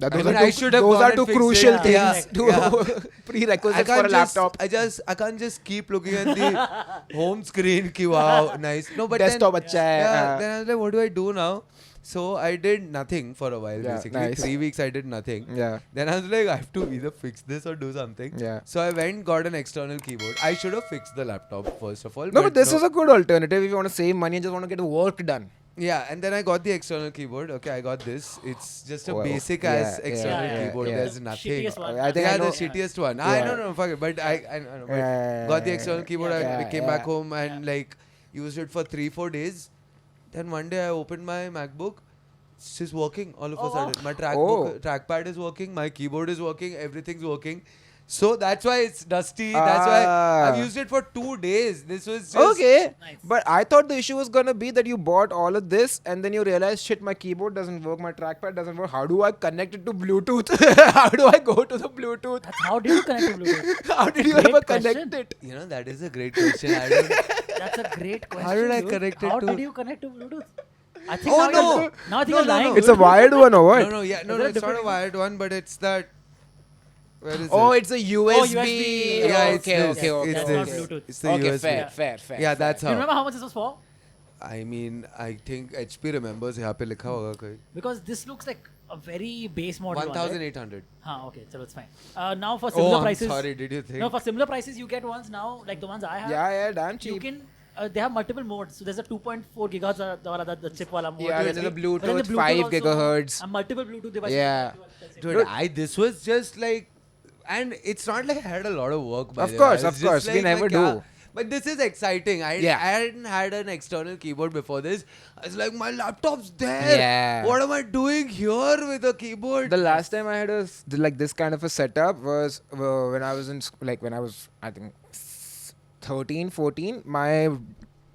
That
I
those
mean,
are
I
two,
should have
those
gone
are
and
two
fixed
crucial
it.
things
Yeah,
to prerequisites for a laptop.
I can't just keep looking at the home screen. Ki wow, nice. No, but
Desktop
then,
अच्छा है, हाँ.
then I was like, what do I do now? So I did nothing for a while.
Yeah,
basically,
nice.
3 weeks I did nothing.
Yeah.
Then I was like, I have to either fix this or do something.
Yeah.
So I went got an external keyboard. I should have fixed the laptop first of all.
No, but this is a good alternative if you want to save money and just want to get work done.
Yeah, and then I got the external keyboard. Okay, I got this. It's just a
Well,
basic
yeah,
as
yeah,
external
yeah,
keyboard.
yeah.
There's nothing.
Shittiest one.
I think
yeah,
I know.
the shittiest one.
Yeah.
I don't know, fuck it. But I know. But
Yeah,
got the
yeah,
external keyboard.
yeah,
I came
yeah.
back home and like used it for 3-4 days. Then one day I opened my MacBook. It's just working all of a
Oh, wow.
sudden. My
Oh.
trackpad is working. My keyboard is working. Everything's working. So that's why it's dusty. That's why I've
Ah.
used it for 2 days. This was just
Okay.
Nice.
But I thought the issue was gonna be that you bought all of this and then you realize, shit, my keyboard doesn't work, my trackpad doesn't work. How do I connect it to Bluetooth? How do I go to the Bluetooth?
That's how did you connect to Bluetooth?
How did you
Great
ever
question.
connect it?
You know, that is a great question. I don't.
That's a great question.
How did I
dude.
connect it
How
to-
did you connect to Bluetooth? I think
Oh,
now
no.
you're, now I think
No,
you're
no,
lying.
no.
It's a wired one or what?
No, it's
Is
not
there a
a
different-
wired one, but it's that. Where is
Oh,
it?
it's a USB.
USB.
Yeah, it's
okay,
this.
okay, okay.
It's
That's
okay.
not
this.
Bluetooth.
It's the
Okay,
USB.
fair, fair, fair.
Yeah, that's
Do you
how.
remember how much this was for?
I mean, I think HP remembers. यहाँ पे लिखा होगा कोई.
Because this looks like a very base model one, right?
1,800.
Huh, okay, so it's fine. Now for similar
Oh, I'm
prices.
sorry. Did you think?
No, for similar prices you get ones now, like the ones I have.
Yeah, yeah, damn
You
cheap.
can. They have multiple modes. So there's a 2.4 gigahertz the chip wala mode.
Yeah,
USB.
there's a
But then the
Bluetooth 5
also,
gigahertz.
And multiple Bluetooth devices.
Yeah.
Dude, this was just like, and it's not like I had a lot of work. By
Of
the
course,
way.
of
It's just
course. We
like,
never
yeah.
do.
But this is exciting. I hadn't had an external keyboard before this. I was like, my laptop's there.
Yeah.
What am I doing here with a keyboard?
The last time I had like this kind of a setup was when I was when I was I think 13, 14. My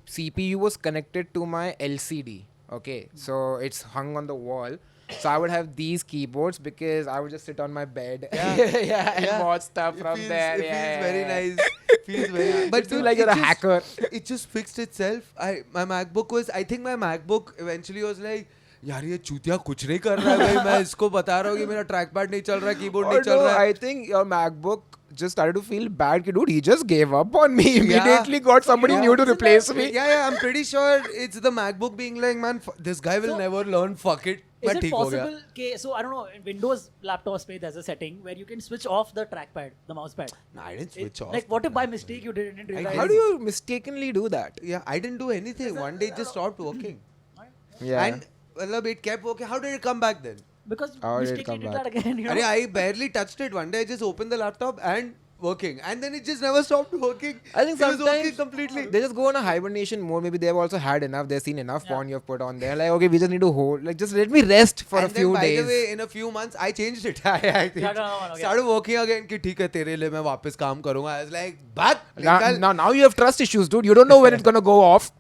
CPU was connected to my LCD. Okay, so it's hung on the wall. So I would have these keyboards because I would just sit on my bed, and watch stuff from there.
It
yeah,
feels very
yeah.
nice. Feels very.
But
dude,
like
it
you're a
just-
hacker.
It just fixed itself. My MacBook was. I think my MacBook eventually was like, यार ये चूतिया कुछ नहीं कर रहा है भाई मैं इसको बता रहा हूँ कि मेरा ट्रैकपैड नहीं चल रहा है कीबोर्ड नहीं चल
Although
रहा है
I think your MacBook just started to feel bad. Dude, he just gave up on me. Immediately got somebody new to replace me.
Yeah, I'm pretty sure it's the MacBook being like, man, this guy will
So-
never learn. Fuck it.
Is
But
it
ठीक हो गया.
possible? So I don't know. In Windows laptops, there's a setting where you can switch off the trackpad, the mouse pad.
No, I didn't switch off.
Like, what if by mistake you didn't realize?
How do you mistakenly do that?
Yeah, I didn't do anything. One day it just stopped working.
Yeah.
And well, it kept working. How did it come back then?
Because
How did it
mistakenly
come
did
back?
that again. You know?
Arey, I barely touched it. One day I just opened the laptop and working. And then it just never stopped working.
I think
it was working
sometimes
completely.
they just go on a hibernation mode. Maybe they've also had enough. They've seen enough
Yeah.
porn you've put on there. Like, okay, we just need to hold. Like, just let me rest for
and
a
then
few
by
days.
the way, in a few months, I changed it. I think.
okay.
Started working again. कि ठीक है तेरे लिए मैं वापस काम करूँगा. I was like, but
Now you have trust issues, dude. You don't know when it's gonna go off.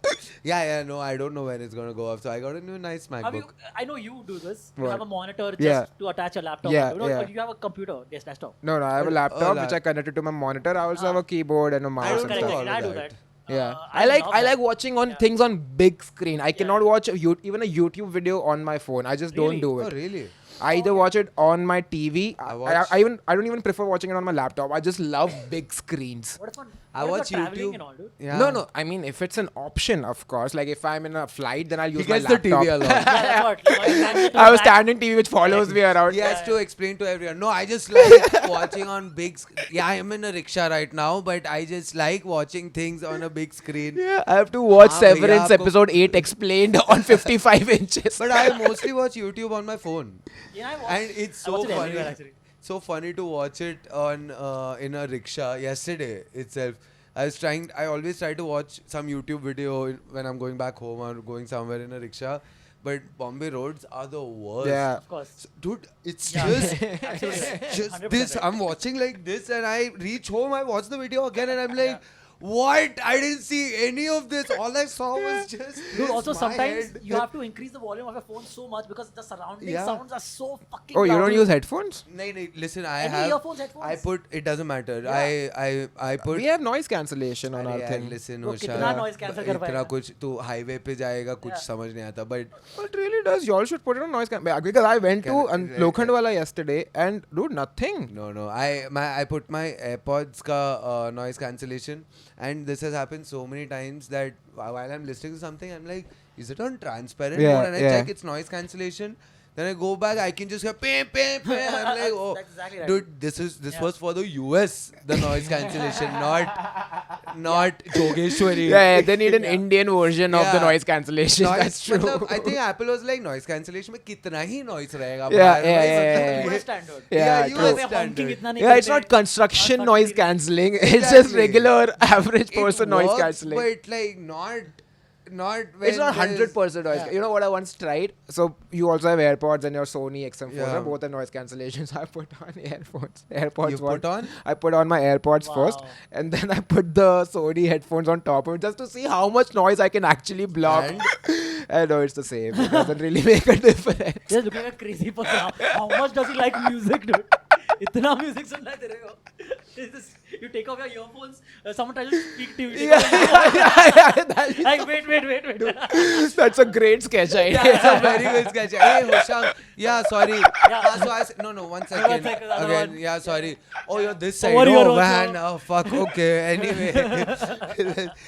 yeah, no, I don't know when it's gonna go off. So I got a new nice
Have you,
MacBook.
I know you do this. You
What?
have a monitor just
Yeah.
to attach a laptop.
Yeah,
You know,
yeah.
Or you have a computer, yes, desktop.
No, I have a laptop which
lap-
I connected to my monitor. I also have a keyboard and a mouse
don't
and
do
stuff.
all
I
of
do
that.
that.
Yeah,
I
I like
love
I
that.
like watching on
Yeah.
things on big screen. I cannot watch even a YouTube video on my phone. I just
Really?
don't do
Oh
it.
really?
I either watch it on my TV.
watch-
I don't even prefer watching it on my laptop. I just love big screens.
What if on
I
what if
watch
you're traveling
YouTube.
and all, dude?
Yeah.
No. I mean, if it's an option, of course. Like if I'm in a flight, then I'll use
He
my
gets the
laptop.
TV along.
Yeah, that's what. Like,
I have a standing TV which follows me around.
He has to explain to everyone. No, I just like watching on big. Yeah, I am in a rickshaw right now, but I just like watching things on a big screen.
Yeah, I have to watch
हाँ
Severance
भैया, आपको-
episode 8 explained on 55 inches.
But I mostly watch YouTube on my phone,
Yeah, I watch,
and it's
I watch
so
it everywhere,
funny.
actually.
So funny to watch it on in a rickshaw. Yesterday itself, I always try to watch some YouTube video when I'm going back home or going somewhere in a rickshaw. But Bombay roads are the worst.
Yeah.
Of course.
Dude, it's
Yeah.
just
Absolutely.
just
100%
this.
right.
I'm watching like this, and I reach home. I watch the video again, and I'm like, what? I didn't see any of this. All I saw was just.
Dude,
this,
also
my
sometimes
head.
you have to increase the volume of your phone so much because the surrounding
Yeah.
sounds are so fucking
Oh, you
loud.
don't use headphones?
No, listen. I
Any
have.
earphones, headphones?
I put. It doesn't matter.
Yeah.
I put.
We have noise cancellation on
अरे
our
यार,
thing.
listen,
वो
Usha,
कितना noise cancel कर
इतना
पाएगा?
कुछ तू highway पे जाएगा कुछ
Yeah.
समझ नहीं आता but
It really does. You all should put it on noise cancellation. Because I went to Lokhandwala yesterday and dude, nothing.
no I put my AirPods ka noise cancellation and this has happened so many times that while I'm listening to something I'm like is it on transparent
Yeah,
mode and I
yeah.
check it's noise cancellation then I go back I can just hear pam pam pam I'm like oh
That's exactly right.
dude this
Yeah.
was for the US the noise cancellation not Jogeshwari
Yeah, they need an
Yeah.
Indian version of the
Yeah.
noise cancellation.
Noise,
That's true.
मतलब, I think Apple was like noise cancellation में कितना ही noise रहेगा
Yeah,
बाहर,
yeah,
भाई,
yeah,
मतलब
yeah,
ये-
US standard.
Yeah,
US
true.
honking
standard.
इतना नहीं
Yeah, it's
करते
not construction
That's
noise
fucking-
cancelling. It's just
Exactly.
regular average
It
person noise
works,
cancelling.
but like not when
It's not
there's-
100% noise.
Yeah.
You know what I once tried? So you also have AirPods and your Sony XM4.
Yeah.
Both are noise cancellations. I put on AirPods. AirPods.
You
one.
put on?
I put on my AirPods first,
Wow.
and then I put the Sony headphones on top of it just to see how much noise I can actually block.
And?
I know it's the same. It doesn't really make a difference.
Just looking like a crazy person. How much does he like music, dude? इतना music सुनना है तेरे को. It's just- You take off your earphones. Someone tries to speak to you. you take off your earphones. Like wait.
That's a great sketch idea.
It's a very good sketch. Hey, Hosham. Yeah, sorry. So I said, no, 1 second.
second, other
Again,
one.
yeah, sorry. Oh, you're this side.
Over here
Oh,
also.
man. Oh, fuck. Okay. Anyway.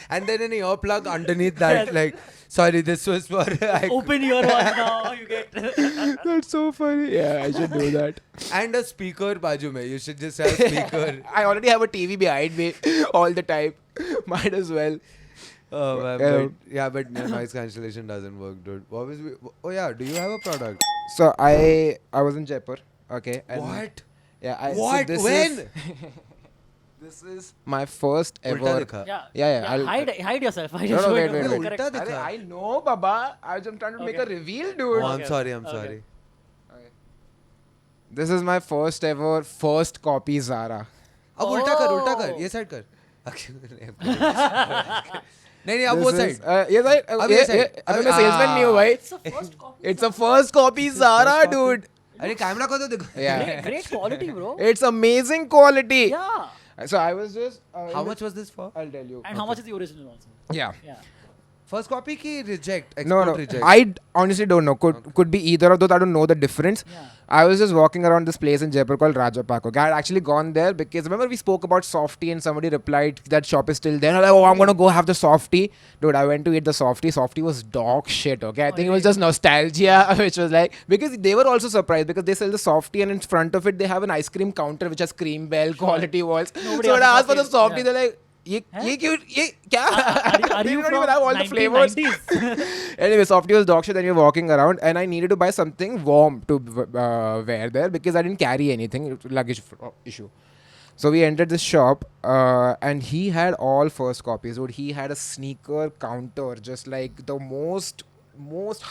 And then an earplug underneath that. Like, sorry, this was for.
Open your one now. You get.
That's so funny. Yeah, I should do that.
And a speaker, baju mein. You should just have a speaker.
I already have a TV behind me all the time. Might as well.
Oh, man,
Yeah.
but noise cancellation doesn't work, dude. What was oh, yeah. Do you have a product?
So I was in Jaipur. Okay. And
What?
Yeah.
What?
this
When?
Is, this is my first
Ulta
ever.
dikha.
Yeah, I'll-
Hide yourself. Hide
No, no,
show
wait,
it.
wait, wait.
Correct.
Ulta
Arre,
dikha.
I know, Baba. I'm trying to make a
Okay.
reveal, dude.
Oh, I'm
Okay.
sorry. I'm
Okay.
sorry.
This is my first ever first copy Zara.
अब उल्टा कर
Oh.
ये side कर नहीं अब वो
This is-
side
yes,
अब ये side.
अबे मैं salesman नहीं हूँ भाई.
It's the first copy.
It's a first copy Zara, dude.
अरे कैमरा को तो देखो
Yeah.
Great quality, bro.
It's amazing quality.
Yeah.
So I was just.
how much was this for
I'll tell you.
And how much is the original also?
Yeah.
Yeah.
first copy की reject
No,
export
no.
reject
Honestly don't know. Could be either of those. I don't know the difference.
Yeah.
I was just walking around this place in Jaipur called Rajapako. I had actually gone there because remember we spoke about Softy and somebody replied that shop is still there. I was like, oh, I'm gonna go have the Softy. Dude, I went to eat the Softy. Softy was dog shit. Okay, I think it was just nostalgia, which was like because they were also surprised because they sell the Softy and in front of it they have an ice cream counter which has cream bell quality walls.
Nobody
So when I
else
asked for the
Softy,
Softy,
yeah.
they're like. ये क्यों ये क्या
Are
They
you
don't
from
even have all the flavors
1990s?
anyway, Softy was dog shit and we were walking around and I needed to buy something warm to wear there because I didn't carry anything, luggage issue. So we entered this shop and he had all first copies. Dude, he had a sneaker counter, just like the most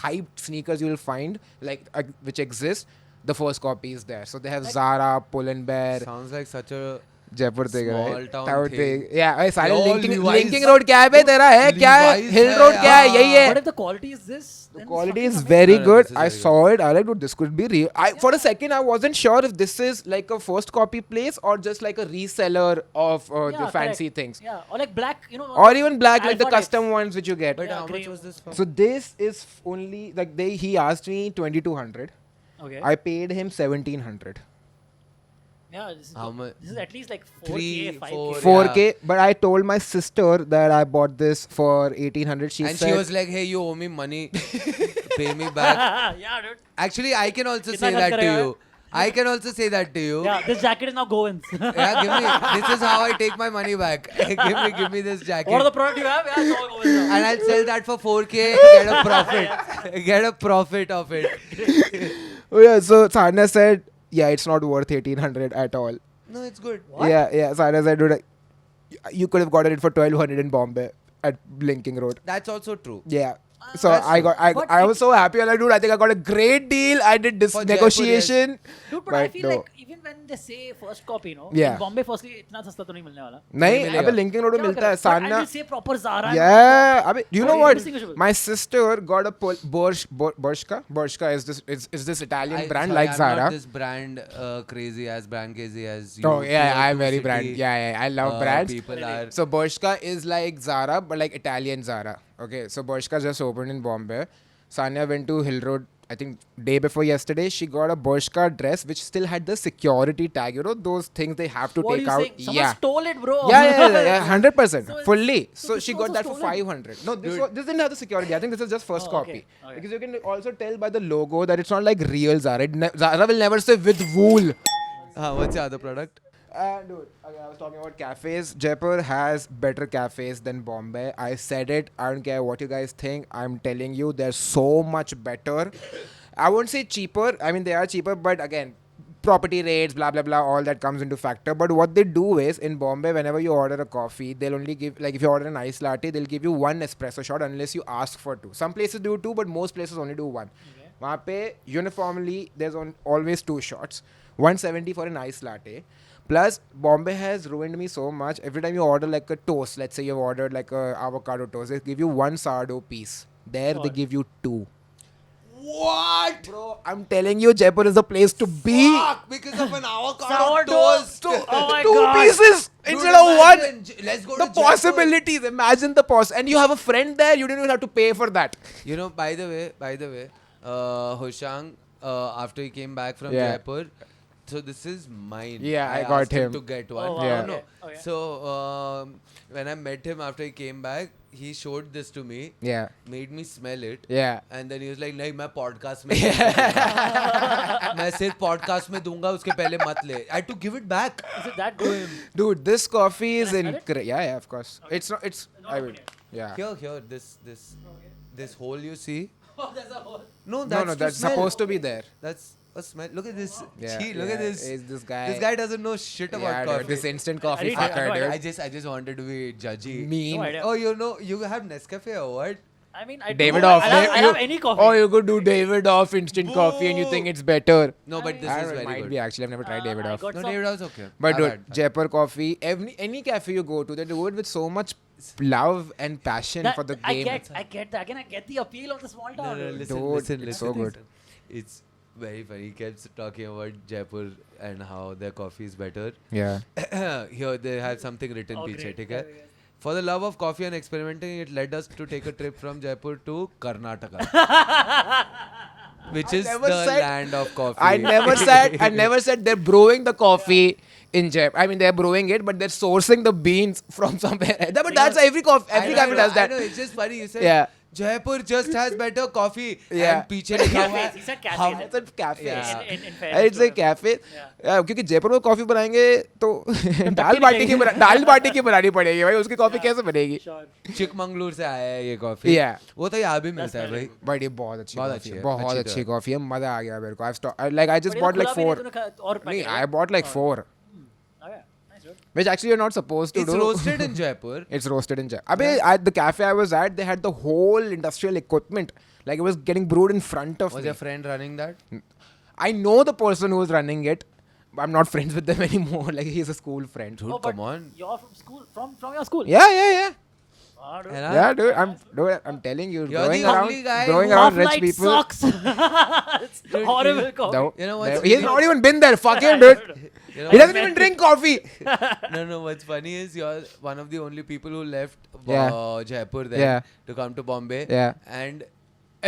hyped sneakers you will find, like which exist. The first copy is there. So they have Zara, Pull and Bear,
sounds like such a
Jaipur thing,
Small
right?
town
Town
thing.
Yeah, अरे सारे
All
linking
Levi's-
road क्या है बे तेरा है क्या है
Levi's
हिल
है,
road क्या है
हाँ.
यही है
What if the quality is this?
The
Then
quality
it's
is
fucking
very
No,
good.
this is
I
very
saw it. I was like, dude, this could be real. For a second, I wasn't sure if this is like a first copy place or just like a reseller of
Yeah,
the fancy
correct.
things.
Yeah, or like black, you know.
Or even black, like the
Alpha
custom
types.
ones which you get.
but
Yeah,
how much
cream.
was this for
So this is only like he asked me 2200.
Okay.
I paid him 1,700.
Yeah, this is,
How much?
this is at least like 4K,
3,
5K.
4.
4K, but I told my sister that I bought this for 1,800. She
And
said,
she was like, hey, you owe me money. Pay me back.
Yeah, dude.
Actually, I can also
Kitna
say
kharch
that to
karega?
you. I can also say that to you.
Yeah, this jacket is now Govind's.
Yeah, give me. This is how I take my money back. give me this jacket.
What are the product you have? Yeah, it's all Govind's. now.
And I'll sell that for 4K. Get a profit. Get a profit of it.
oh yeah, so Sadhna said, yeah, it's not worth 1,800 at all.
No, it's good.
What?
Yeah, Sadhna said, dude, you could have gotten it for 1,200 in Bombay at Blinking Road.
That's also true.
Yeah. So
That's
I got,
But
I was so happy. I'm like, dude, I think I got a great deal. I did this
For Jaipur,
negotiation.
Dude, but I feel
no.
like even when they say first copy, you know,
Yeah.
in Bombay firstly इतना सस्ता तो नहीं मिलने वाला.
नहीं
मिलेगा.
अबे linking road में
क्या
मिलता है
करें? But I
सान्ना
will say proper Zara.
yeah अबे you know
Very
what
distinguishable.
my sister got a Bershka is this Italian brand
Sorry,
like
I'm
Zara
not this brand crazy as you.
oh yeah
tier
I'm
two
very
city,
brand yeah I love brands
People are.
so Bershka is like Zara but like Italian Zara okay so Bershka just opened in Bombay Sanya went to Hill Road I think day before yesterday she got a Bershka dress which still had the security tag you know those things they have to
What are
take
you
out
saying? Someone stole it, bro.
Yeah, 100%.
So it's-
fully.
so
So
this
she
was
got that for
also stolen?
500. No, this didn't have the security. I think this is just first
Oh,
copy.
okay. Okay.
Because you can also tell by the logo that it's not like real Zara. Zara will never say with wool.
What's the other product?
Dude, okay, I was talking about cafes. Jaipur has better cafes than Bombay. I said it. I don't care what you guys think. I'm telling you, they're so much better. I won't say cheaper. I mean, they are cheaper, but again, property rates, blah, blah, blah, all that comes into factor. But what they do is, in Bombay, whenever you order a coffee, they'll only give, like if you order an iced latte, they'll give you one espresso shot unless you ask for two. Some places do two, but most places only do one.
Okay.
वहाँ पे uniformly, there's always two shots. 170 for an iced latte. Plus, Bombay has ruined me so much. Every time you order like a toast, let's say you've ordered like a avocado toast, they give you one sourdough piece. There, they
Sure.
give you two.
What?
Bro, I'm telling you, Jaipur is the place to be.
Fuck, because of an avocado
Sourdough
toast.
Oh my
Two
god.
pieces
Dude,
instead of one.
imagine, Let's go
The
to Jaipur.
possibilities. Imagine the And you have a friend there, you don't even have to pay for that.
You know, by the way, Hoshang, after he came back from
Yeah.
Jaipur, so this is mine.
Yeah, I got
asked him
him.
to get one.
Oh, wow,
Yeah.
No.
okay.
So when I met him after he came back, he showed this to me,
Yeah.
made me smell it.
Yeah.
And then he was like, नहीं मैं podcast में दूंगा। मैं सिर्फ podcast में दूंगा उसके पहले मत ले। I had to give it back.
Is it that good?
Dude, this coffee is
Can I smell it?
incredible. Yeah, of course. It's not,
Not
I
open
mean,
yet.
yeah.
Here, this hole you see.
Oh, there's a hole.
No, that's
No,
to
that's
smell.
supposed to be there.
That's a smell. Look at this.
Yeah,
Gee, look at
yeah,
this.
is this guy-
This guy doesn't know shit about
Yeah,
coffee.
dude, this instant coffee
I
fucker,
know,
dude.
I just wanted to be judgy.
Mean.
No idea.
Oh, you know, you have Nescafe or what?
I mean, I
David
do,
off.
I have any coffee.
Oh, you could do David off instant coffee and you think it's better.
No, but this
I
is
don't know, it
very
might
good.
be actually. I've never tried David
I
off.
got
No,
some-
David House okay.
But
I've
dude,
had.
Jaipur coffee, any cafe you go to, they do it with so much love and passion
That-
for the
I
game.
get that. Again, I get the appeal of the small
No,
town.
no,
dude.
listen,
Dude,
listen,
it's
listen.
so good.
listen. It's very funny. He kept talking about Jaipur and how their coffee is better.
Yeah.
Here they have something written
Oh,
piche,
great.
ठीक है? For the love of coffee and experimenting, it led us to take a trip from Jaipur to Karnataka, which is
never
the
said-
land of coffee.
I never said they're brewing the coffee in Jaipur. I mean, they're brewing it, but they're sourcing the beans from somewhere. But that's every cafe does that.
I know, it's just funny. You said
Yeah.
Jaipur just has better coffee.
Yeah.
And पीछे लिखा हुआ
Cafes. He said cafes.
It's a cafe.
Yeah.
In fairness
It's a
to him.
cafe.
Yeah.
क्योंकि जयपुर में coffee बनाएंगे तो दाल बाटी की बनानी पड़ेगी भाई उसकी कॉफी कैसे बनेगी
Sure.
चिकमंगलूर से आया है ये कॉफी
Yeah.
वो तो यहाँ भी मिलता है भाई
बट ये बहुत अच्छी
बहुत
कॉफी
अच्छी
है
है,
बहुत
अच्छी
अच्छी
तो
कॉफी है मजा आ गया मेरे को I just
But
bought
ये
like
खुला भी नहीं
4
तूने खा- और
नहीं
packet,
I
right?
bought like 4
Okay. Nice, dude.
which actually you're not supposed to
it's
do
roasted in Jaipur
It's roasted in Jaipur. Abhi, at the cafe I was at, they had the whole industrial equipment. Like it was getting brewed in front of
was
me.
your friend running that
I know the person who was running it. But I'm not friends with them anymore. Like he's a school friend.
Dude,
Oh, but
come on.
You're from school, from your school.
Yeah.
Ah, dude.
है ना?
Yeah, dude, I'm telling you,
You're
growing
the only
around,
guy
growing
who-
around rich
Half-Light
people.
sucks. It's horrible coffee.
No,
You know what's-
he's not even been there. Fuck him, dude.
You know
He doesn't
what-
even drink coffee.
no, what's funny is you're one of the only people who left
Yeah.
Jaipur then
Yeah.
to come to Bombay.
Yeah.
And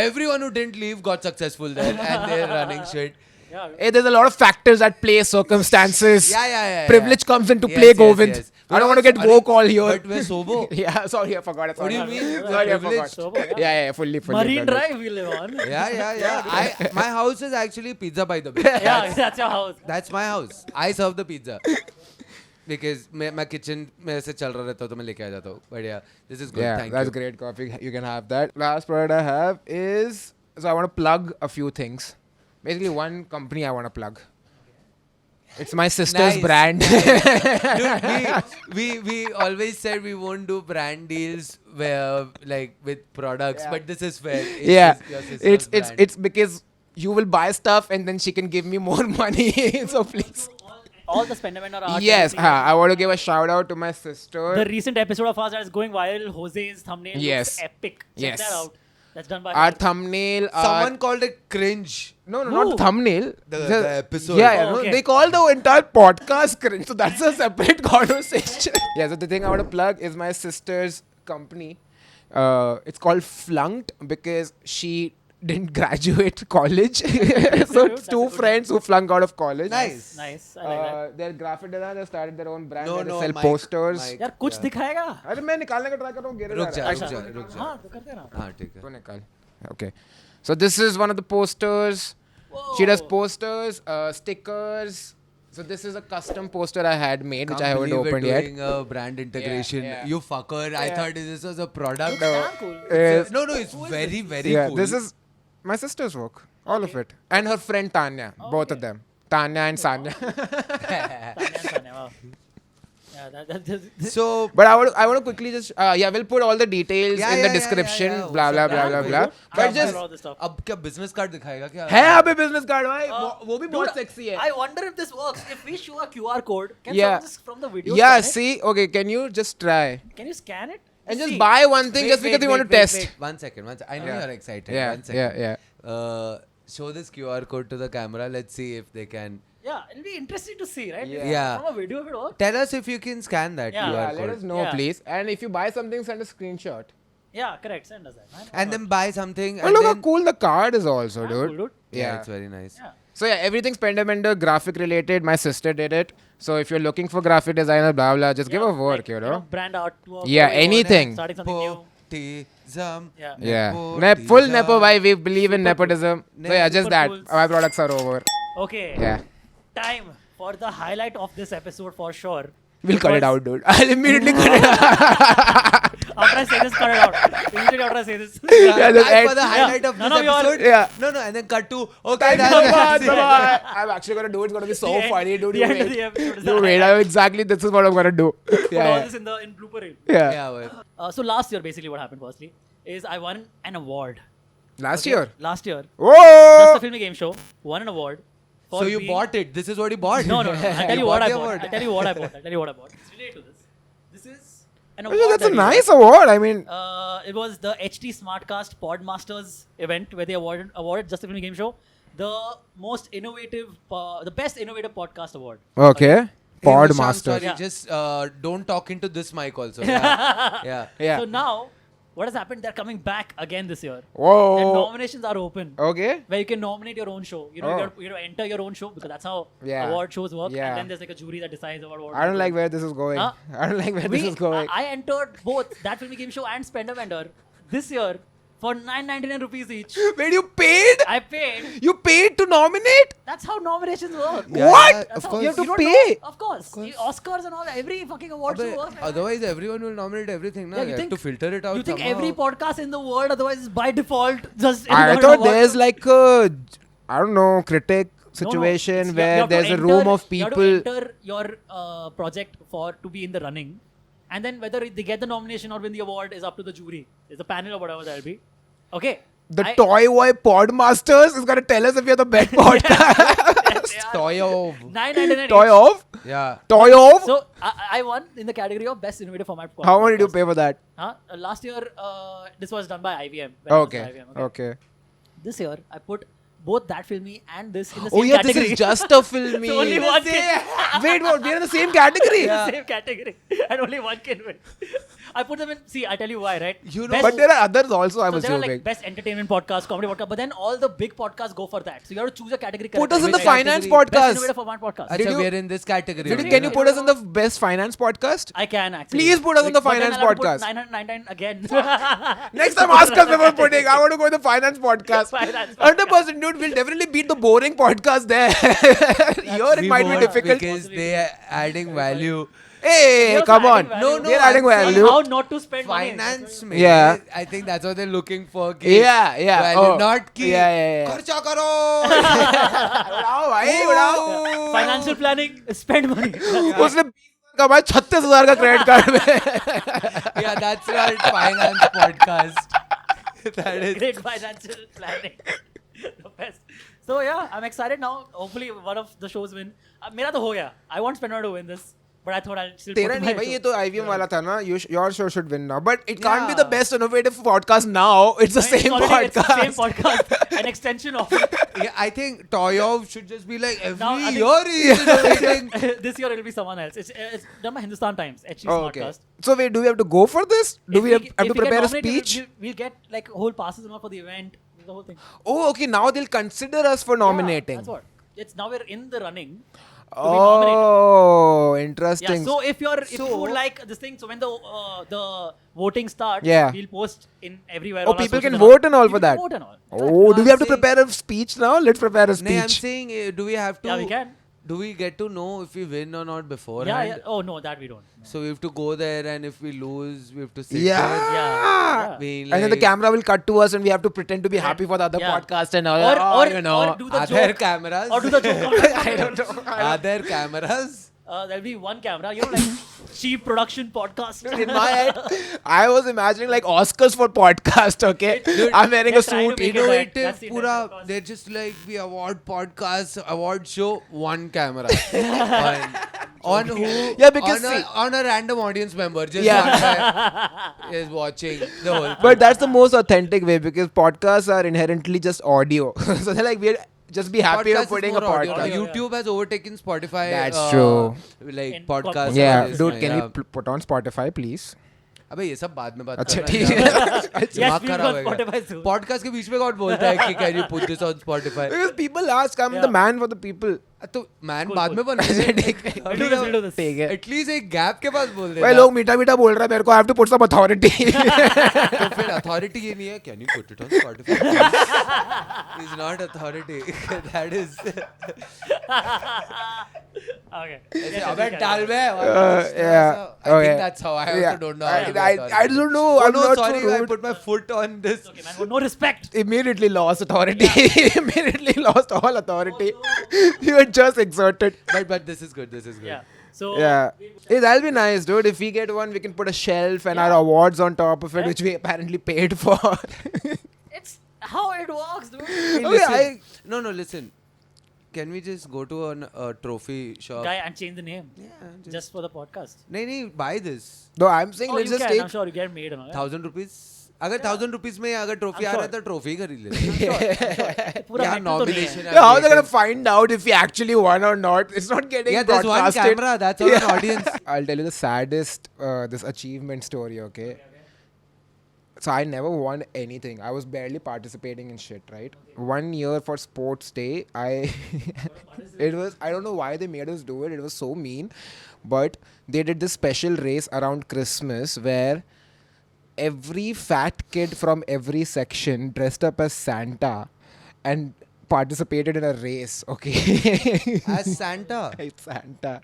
everyone who didn't leave got successful there, and they're running shit.
Yeah.
Hey, there's a lot of factors at play, circumstances.
Yeah.
Privilege comes into play, Govind.
Yes.
I don't want to get woke all here.
But we're sober.
Yeah, sorry, I forgot.
What do you mean?
Sorry, I
Privilege?
forgot. Yeah, fully.
Marine
done it.
Drive we live on.
Yeah. My house is actually pizza by the way.
Yeah, that's your house.
That's my house. I serve the pizza. Because my kitchen में ऐसे चल रहा रहता है तो मैं लेके आ जाता हूँ. But yeah, this is good.
Yeah,
Thank
that's
you.
great coffee. You can have that. Last product I have is, so I want to plug a few things. Basically, one company I want to plug. It's my sister's
Nice.
brand.
Dude, we always said we won't do brand deals where like with products,
Yeah.
but this is fair. It's
Yeah,
your sister's brand.
it's because you will buy stuff and then she can give me more money. So please.
All the Spendamender art.
Yes,
everything.
I want to give a shout out to my sister.
The recent episode of ours that is going viral, Jose's thumbnail
Yes.
looks epic. Check
Yes.
that out. That's done by
Our
her.
thumbnail.
Someone called it cringe.
No,
Who?
not thumbnail.
The episode.
Yeah,
Oh,
no,
okay.
they call the entire podcast cringe. So that's a separate conversation. Yeah, so the thing I want to plug is my sister's company. It's called Flunked because she didn't graduate college. So
That's
it's
a
two
good
friends who flunked out of college.
Nice.
Nice. I like that.
They're graphic designer. They started their own brand.
No,
they
no,
sell
Mike,
posters.
Mike.
यार कुछ दिखाएगा.
अरे मैं निकालने का try कर रहा हूँ गिर
रुक जा,
रहा है।
रुक जा, रुक जा.
हाँ तो करते ना.
हाँ, ठीक है.
तो निकाल. Okay. So this is one of the posters. She does posters, stickers. So this is a custom poster I had made, which I haven't
Can't believe
opened
we're
yet.
doing a brand integration.
yeah.
You fucker. I
Yeah.
thought this was a product.
No,
Damn cool.
it's-
No, it's very, very
yeah,
cool.
this is my sister's work, all of it, and her friend Tanya, both of them, Tanya and Sanya.
Tanya and Sanya, wow. Yeah, that
So,
But I want to quickly just we'll put all the details
Yeah,
in
yeah,
the
yeah,
description,
yeah, yeah.
blah blah
वो
blah
सब
blah
damn
blah.
good.
But
I'm
just
all this stuff.
अब क्या business card दिखाएगा क्या?
है अभी business card भाई, वो भी बहुत
Dude,
sexy है.
I wonder if this works. If we show a QR code, can
Yeah.
someone just from the video
Yeah,
scan it?
see, okay, can you just try
Can you scan it?
and just
See.
buy one thing just because you want to test?
One second. I know
Yeah.
you're excited.
Yeah,
One second.
yeah.
Show this QR code to the camera. Let's see if they can.
Yeah, it'll be interesting to see, right?
Yeah.
Yeah.
From a video, if it works.
Tell us if you can scan that
Yeah.
QR
Yeah,
code.
let us know,
Yeah.
please. And if you buy something, send a screenshot.
Yeah, correct. Send us that, man.
And then buy something.
Oh,
and
look how
then,
cool the card is also,
Yeah,
dude.
cool, dude.
Yeah, it's very nice.
Yeah.
So yeah, everything's Pendamender graphic related. My sister did it. So if you're looking for graphic designer, blah blah, just give
Yeah,
a work,
like,
you know.
brand artwork.
Yeah,
whatever,
anything.
Starting something new.
Nepotism.
Yeah.
Yeah,
Nepotism.
full nepo. Why we believe in
Super cool.
nepotism. So yeah, just
Super
that.
cool.
My products are over.
Okay.
Yeah,
Time for the highlight of this episode for sure.
we'll cut it
Because
out, dude. I'll immediately cut it out.
After I say this, cut it out. Immediately after I say this.
Yeah, just
Time
end.
for the highlight of
None
this
of your-
episode.
Yeah.
No, and then cut to. Okay,
Come
that's
on,
it.
come on. I'm actually gonna do it. It's gonna be so
The end-
funny, dude.
the
You
end of
wait.
the episode is
You
the
wait.
highlight.
Exactly. This is what I'm gonna do.
Put all
Yeah,
this in blooper reel.
yeah.
Yeah, wait.
So last year, basically, what happened firstly is I won an award.
Last
Okay?
year.
Last year. Just a
Whoa.
Filmy Game Show. Won an award. for
So you
being-
bought it. This is what he bought.
No. I'll tell
You
you what
bought
I
the
bought.
award.
I'll tell you what I bought. It's related to this. This is an
Oh,
award.
yeah, that's a
that we won.
nice award. I mean,
It was the HT Smartcast Podmasters event where they awarded Just a Filmy Game Show the most innovative, the best innovative podcast award.
okay.
Hey, Vishal,
Podmaster.
Sorry,
Yeah.
just don't talk into this mic also. Yeah. Yeah.
Yeah.
So now, what has happened? They're coming back again this year. And
Whoa.
nominations are open.
Okay.
Where you can nominate your own show. You know,
Oh.
you enter your own show because that's how
Yeah.
award shows work.
Yeah.
And then there's like a jury that decides about what.
I don't like where this is going.
Huh?
I don't like where this is going.
I entered both That Filmy Game Show and Spendamender this year for 999 rupees each.
Wait, you paid?
I paid.
You paid to nominate?
That's how nominations work.
Yeah,
What?
yeah,
That's
of
how,
course.
You have to
don't
pay.
know? Of course. The Oscars and all, every fucking award show
But
works like that.
otherwise, everyone will nominate everything. No,
Yeah,
you have to filter it out.
You think
somehow.
every podcast in the world otherwise is by default just
I
an
thought
award
there's
show?
like a, I don't know, critic
No, no.
situation
It's- you
where
have to
there's a
enter-
room of
You
people.
have to enter your project to be in the running. And then whether they get the nomination or win the award is up to the jury. There's a panel or whatever that'll be. Okay.
The Toy Boy Podmasters is going to tell us if you're the best podcast.
Toy of.
999
Toy
each.
of?
Yeah.
Toy of?
So I won in the category of best innovative format.
How much did you
podcast.
pay for that?
Last year, this was done by IVM. when I was
Okay.
at IVM,
Okay.
This year, I put both That Filmy and this in the
Oh
same
yeah,
category.
this is just a filmy.
So only one
Wait, what? We're in the same category.
in the same category, and only one can win. I put them in. See, I tell you why, right?
You know-
Best-
But there are others also, I'm
so there are
assuming.
like best entertainment podcast, comedy podcast, but then all the big podcasts go for that. So you have to choose a category.
Put us in the
correctly.
finance
category?
Best
podcast.
innovative format podcast.
Acha,
you-
we are in this category.
Can
only,
you
no?
put us in the best finance podcast?
I can actually.
Please put us on the
But then
finance
I'll have to put
podcast.
999 again.
Next time, ask us before putting. I want to go to the finance podcast.
Finance
100%, dude. We'll definitely beat the boring podcast there. Here it
We
might be
won't
difficult.
because they are adding value.
Hey,
You're
come
adding
on.
value.
No,
We're adding
I'm saying
value.
How not to spend money.
Finance में
Yeah.
I think that's what they're looking for. कि
Yeah.
value,
Oh.
not कि
Yeah.
खर्चा करो.
उड़ाओ भाई, उड़ाओ.
Financial planning, spend money.
उसने 20,000 कमाया 36,000 का क्रेडिट कार्ड में.
Yeah, that's not finance podcast. That is.
Great financial planning. The best. So yeah, I'm excited now. Hopefully one of the shows win. मेरा तो हो गया. I want Spinner to win this, but I thought I'll still.
तेरा
put
नहीं
my
भाई,
show.
ये तो IVM वाला था ना. Your show should win now, but it can't be the
Yeah.
best innovative podcast now. It's the
It's
same
already- it's the
podcast.
same podcast. An extension of it.
Yeah, I think Toyov should just be like every
Now, I think-
year he's innovating.
This year it'll be someone else. It's done by Hindustan Times. HG
Oh, okay.
Smartcast.
So wait, do we have to go for this? Do
If
we have
if
to
we get
prepare a
nominated,
speech?
We'll get like whole passes and all for the event. The whole thing.
Oh, okay. Now they'll consider us for nominating.
Yeah, that's what. It's now we're in the running. To be nominated.
Oh,
Yeah.
interesting.
So if you
So-
would like this thing, so when the voting starts,
Yeah.
we'll post in everywhere.
Oh,
on our
people
socials
can
and all.
vote and all for
People can
that.
Vote and all.
Oh, do we have to
I'm saying-
prepare a speech now? Let's prepare a
No, I'm
speech.
saying, do we have to?
Yeah, we can.
Do we get to know if we win or not beforehand?
Yeah, yeah. Oh no, that we don't. No.
So we have to go there, and if we lose, we have to sit
Yeah.
there.
Yeah.
Being
And then the
like,
camera will cut to us, and we have to pretend to be happy for the other
Yeah.
podcast and all.
Or,
oh,
or,
you know.
or do the
Are there
joke.
cameras?
Or do the joke.
I don't know.
Are there cameras?
There'll be one camera. You know, like cheap production podcast.
In my head, I was imagining like Oscars for podcast. Okay,
Dude,
I'm wearing a
they're trying
suit.
to make it that.
Innovative,
That's the
pura.
innovative cause.
They're just like we award podcast, award show, one camera on who?
Yeah, because
on
see-
on a random audience member, just
Yeah.
one guy is watching the whole.
But that's the most authentic way because podcasts are inherently just audio. So they're like we're just be happy
Podcast
of
is
putting a
more audio.
podcast.
Yeah.
YouTube has overtaken Spotify.
That's true.
Like
In
podcast.
podcast.
Yeah,
is
dude,
fine,
can
yeah.
you put on Spotify, please?
अबे ये सब बाद में बात
अच्छा,
करना
ठीक
है।
है.
Yes,
दिमाग
we'll
खराब
go
है
on Spotify soon.
पॉडकास्ट के बीच में कौन बोलता है कि can you put this on Spotify
Because people ask, I'm
Yeah.
the man for the people.
तो मैन
Cool,
बाद
cool.
में बना
We'll do this. We'll do this.
ठीक है.
एटलीस्ट एक गैप के पास बोल
भाई
देना
लोग मीठा मीठा बोल रहा है मेरे को. I have to put some authority.
तो फिर अथॉरिटी ये नहीं है can you put it on Spotify is not authority that is
Okay.
अबे डाल बे
yeah.
I
Okay.
think that's how I also
Yeah.
don't know how to do
I
authority.
don't know.
Oh,
I'm
no,
not
sorry,
so
I
rude.
put my foot on this.
Okay, man. Well, no respect.
Immediately lost authority. Immediately lost all authority. You were just exerted.
But this is good. This is good.
Yeah. So
Yeah. Hey, that'll be nice, dude. If we get one, we can put a shelf and our awards on top of it,
Yeah.
which we apparently paid for.
it's how it works, dude.
Hey,
Okay,
listen. No, listen. Can we just go to a trophy shop?
Guy, and change the name
Yeah,
just for the podcast.
नहीं buy this.
No, I'm saying
Oh,
let's
you
just
can. I'm
take.
sure you get made and all. Yeah.
1,000 rupees. अगर 1,000 rupees में अगर trophy
I'm
आ रहा है
sure.
तो trophy खरीद लेते
पूरा
Yeah,
metal तो नहीं है.
nomination.
Yeah, how are they gonna find out if we actually won or not? It's not getting
Yeah, there's one
broadcasted.
camera. That's our audience.
I'll tell you the saddest this achievement story. Okay. So I never won anything. I was barely participating in shit. Right. One year for sports day, it was, I don't know why they made us do it. It was so mean, but they did this special race around Christmas where every fat kid from every section dressed up as Santa and participated in a race. Okay.
As Santa.
It's Santa.